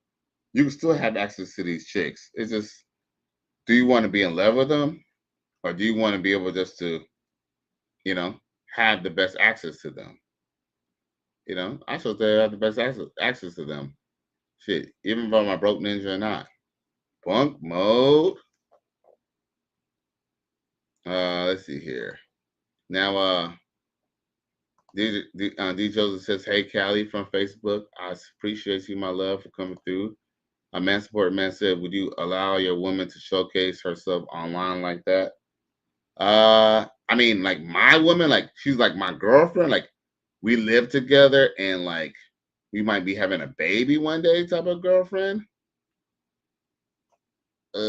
S12: you can still have access to these chicks. It's just, do you want to be in love with them? Or do you want to be able just to, have the best access to them? I supposed to have the best access to them. Shit, even if I'm a broke ninja or not. Bunk mode. Let's see here. Now, D Joseph says, "Hey, Callie from Facebook. I appreciate you, my love, for coming through." A man support man said, "Would you allow your woman to showcase herself online like that?" I mean, like my woman, like she's like my girlfriend. Like we live together, and like we might be having a baby one day, type of girlfriend. The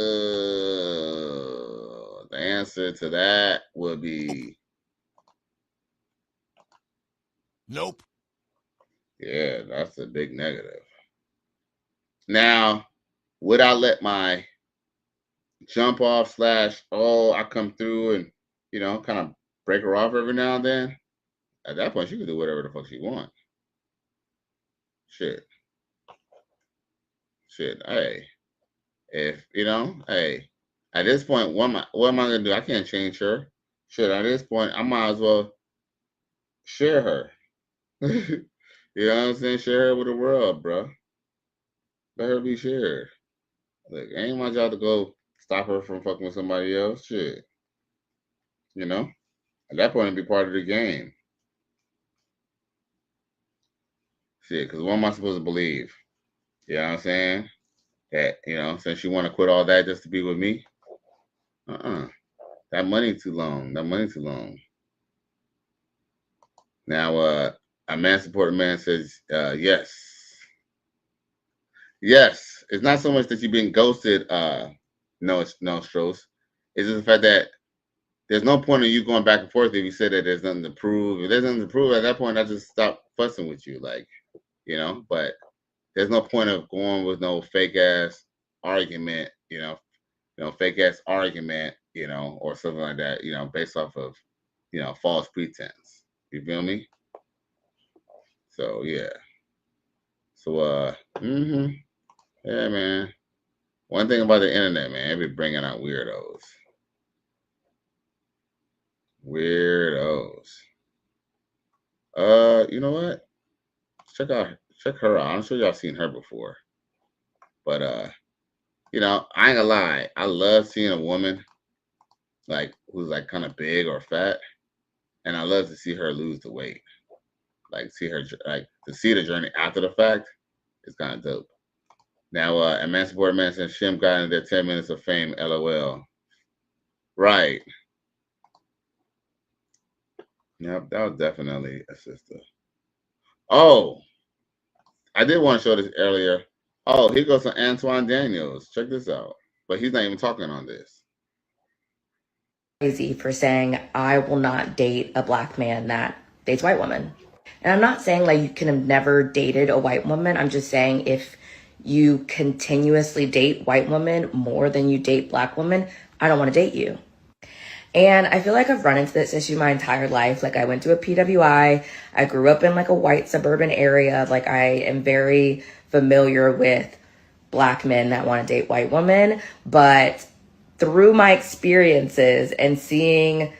S12: answer to that would be
S8: nope.
S12: Yeah, that's a big negative. Now, would I let my jump off / I come through and, kind of break her off every now and then? At that point, she can do whatever the fuck she wants. Shit. Hey. If, hey. At this point, what am I going to do? I can't change her. Shit, at this point, I might as well share her. You know what I'm saying? Share her with the world, bro. Let her be shared. Like, ain't my job to go stop her from fucking with somebody else. Shit. At that point, it'd be part of the game. Shit, because what am I supposed to believe? You know what I'm saying? That, since you want to quit all that just to be with me? That money too long. Now, a man supporting man says, yes. Yes. It's not so much that you've been ghosted, no, Stross. It's just the fact that there's no point in you going back and forth if you say that there's nothing to prove. If there's nothing to prove, at that point, I just stop fussing with you, like, but there's no point of going with no fake ass argument, fake ass argument, or something like that, based off of, false pretense. You feel me? So yeah. So yeah, man. One thing about the internet, man, it be bringing out weirdos. Weirdos. You know what? Check her out. I'm sure y'all seen her before. But I ain't gonna lie. I love seeing a woman like who's like kind of big or fat, and I love to see her lose the weight. Like see her like to see the journey after the fact is kind of dope. Now, a man support man says Shim got in their 10 minutes of fame. LOL. Right. Yep, that was definitely a sister. Oh, I did want to show this earlier. Oh, here goes some Antoine Daniels. Check this out. But he's not even talking on this.
S2: Crazy for saying I will not date a black man that dates white women. And I'm not saying like you can have never dated a white woman. I'm just saying if you continuously date white women more than you date black women, I don't want to date you. And I feel like I've run into this issue my entire life. Like I went to a PWI. I grew up in like a white suburban area. Like I am very familiar with black men that want to date white women. But through my experiences and seeing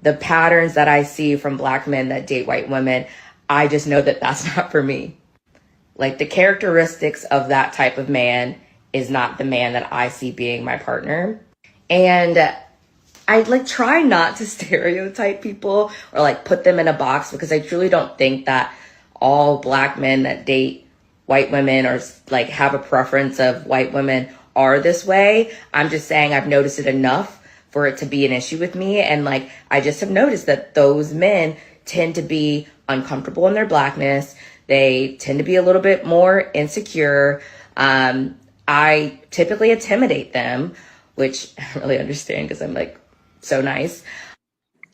S2: the patterns that I see from black men that date white women, I just know that that's not for me. Like the characteristics of that type of man is not the man that I see being my partner. And I like try not to stereotype people or like put them in a box because I truly don't think that all black men that date white women or like have a preference of white women are this way. I'm just saying I've noticed it enough for it to be an issue with me. And like, I just have noticed that those men tend to be uncomfortable in their blackness. They tend to be a little bit more insecure. I typically intimidate them, which I don't really understand because I'm like so nice.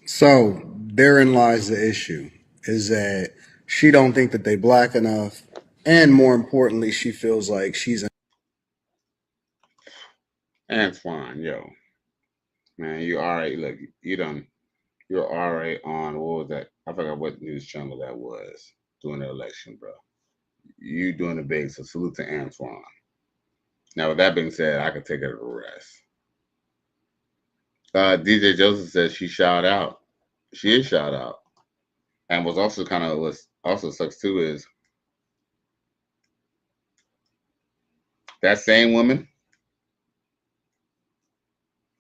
S9: So therein lies the issue, is that she don't think that they black enough, and more importantly, she feels like she's
S12: Antoine, yo, man, you all right? Look, you're all right on what was that? I forgot what news channel that was during the election, bro. You doing the big, so salute to Antoine. Now, with that being said, I could take it to rest. DJ Joseph says she shout out. She is shout out, and was also kind of was also sucks too is that same woman.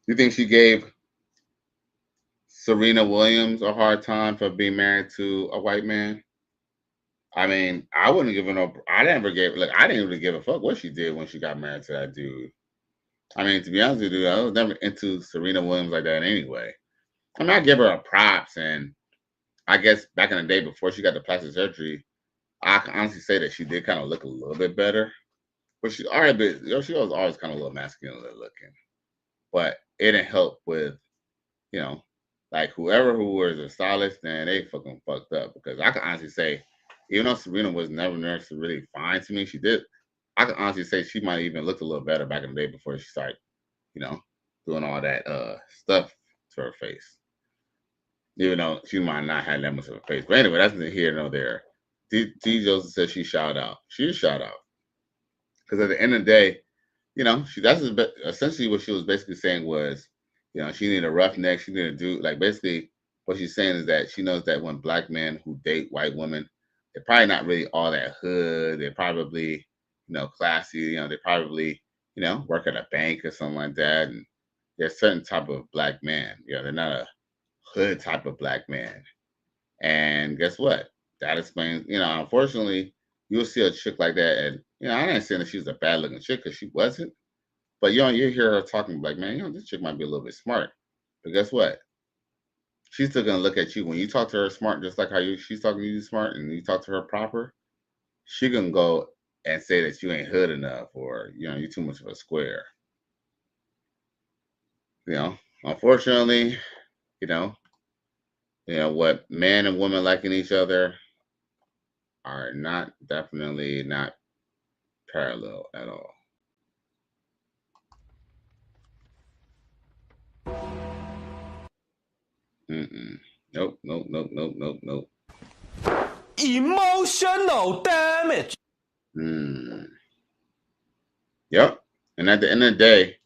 S12: You think she gave Serena Williams a hard time for being married to a white man? I mean, I wouldn't give her no. I didn't really give a fuck what she did when she got married to that dude. I mean, to be honest with you, I was never into Serena Williams like that anyway. I mean, I give her a props, and I guess back in the day before she got the plastic surgery, I can honestly say that she did kind of look a little bit better. But she already, she was always kind of a little masculine looking. But it didn't help with, like who was a stylist, then they fucking fucked up. Because I can honestly say, even though Serena was never really fine to me, I can honestly say she might even looked a little better back in the day before she started, doing all that stuff to her face. Even though she might not have that much of a face. But anyway, that's neither here nor there. D. Joseph says she shout out. She is shout out. Because at the end of the day, that's essentially what she was basically saying was, she needed a roughneck. She needed to do, like, basically what she's saying is that she knows that when black men who date white women, they're probably not really all that hood. They're probably, classy. They probably, work at a bank or something like that. And they're a certain type of black man. They're not a hood type of black man. And guess what? That explains, unfortunately, you'll see a chick like that. And, I ain't saying that she was a bad looking chick because she wasn't. But, you hear her talking like, man, this chick might be a little bit smart. But guess what? she's still gonna look at you when you talk to her smart, just like how she's talking to you smart, and you talk to her proper. She gonna go and say that you ain't hood enough, or you're too much of a square. Unfortunately, what man and woman liking each other are definitely not parallel at all. Nope.
S13: Emotional damage.
S12: Yep. And at the end of the day,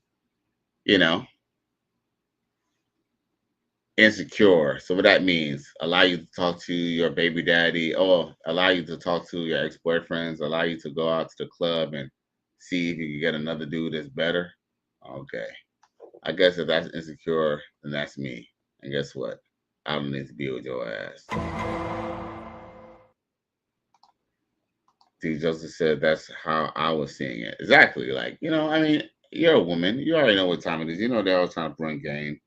S12: insecure. So what that means, allow you to talk to your baby daddy, or allow you to talk to your ex-boyfriends, allow you to go out to the club and see if you can get another dude that's better. Okay. I guess if that's insecure, then that's me. And guess what? I don't need to be with your ass. D. Joseph said that's how I was seeing it. Exactly. Like, you're a woman. You already know what time it is. They're all trying to bring game.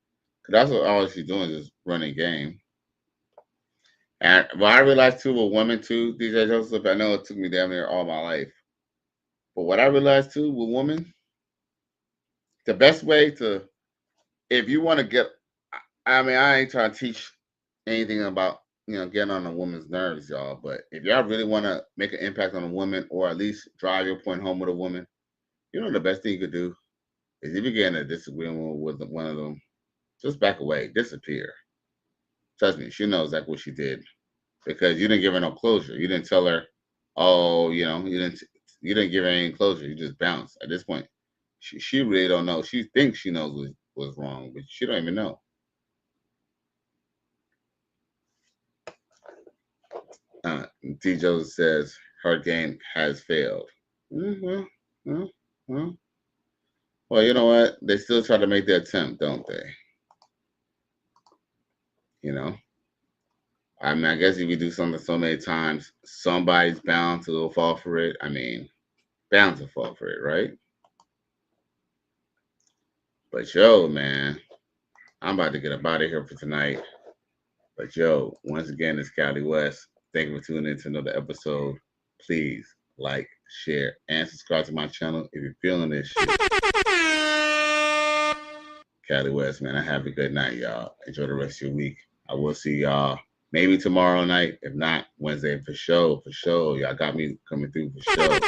S12: That's what all she's doing is running game. And what I realized too with women too, DJ Joseph, I know it took me damn near all my life. But what I realized too with women, the best way to, if you want to get, I ain't trying to teach anything about, getting on a woman's nerves, y'all. But if y'all really want to make an impact on a woman, or at least drive your point home with a woman, the best thing you could do is if you get in a disagreement with one of them, just back away, disappear. Trust me, she knows that's what she did, because you didn't give her no closure. You didn't tell her, you didn't give her any closure. You just bounced. At this point, she really don't know. She thinks she knows what's wrong, but she don't even know. D. Joseph says her game has failed. Well, you know what? They still try to make the attempt, don't they? I guess if you do something so many times, somebody's bound to fall for it. Bound to fall for it, right? But yo, man, I'm about to get up out of here for tonight. But yo, once again, it's Cali West. Thank you for tuning in to another episode. Please like, share, and subscribe to my channel if you're feeling this shit. Cali West, man, have a good night, y'all. Enjoy the rest of your week. I will see y'all maybe tomorrow night. If not, Wednesday for sure. For sure. Y'all got me coming through for sure.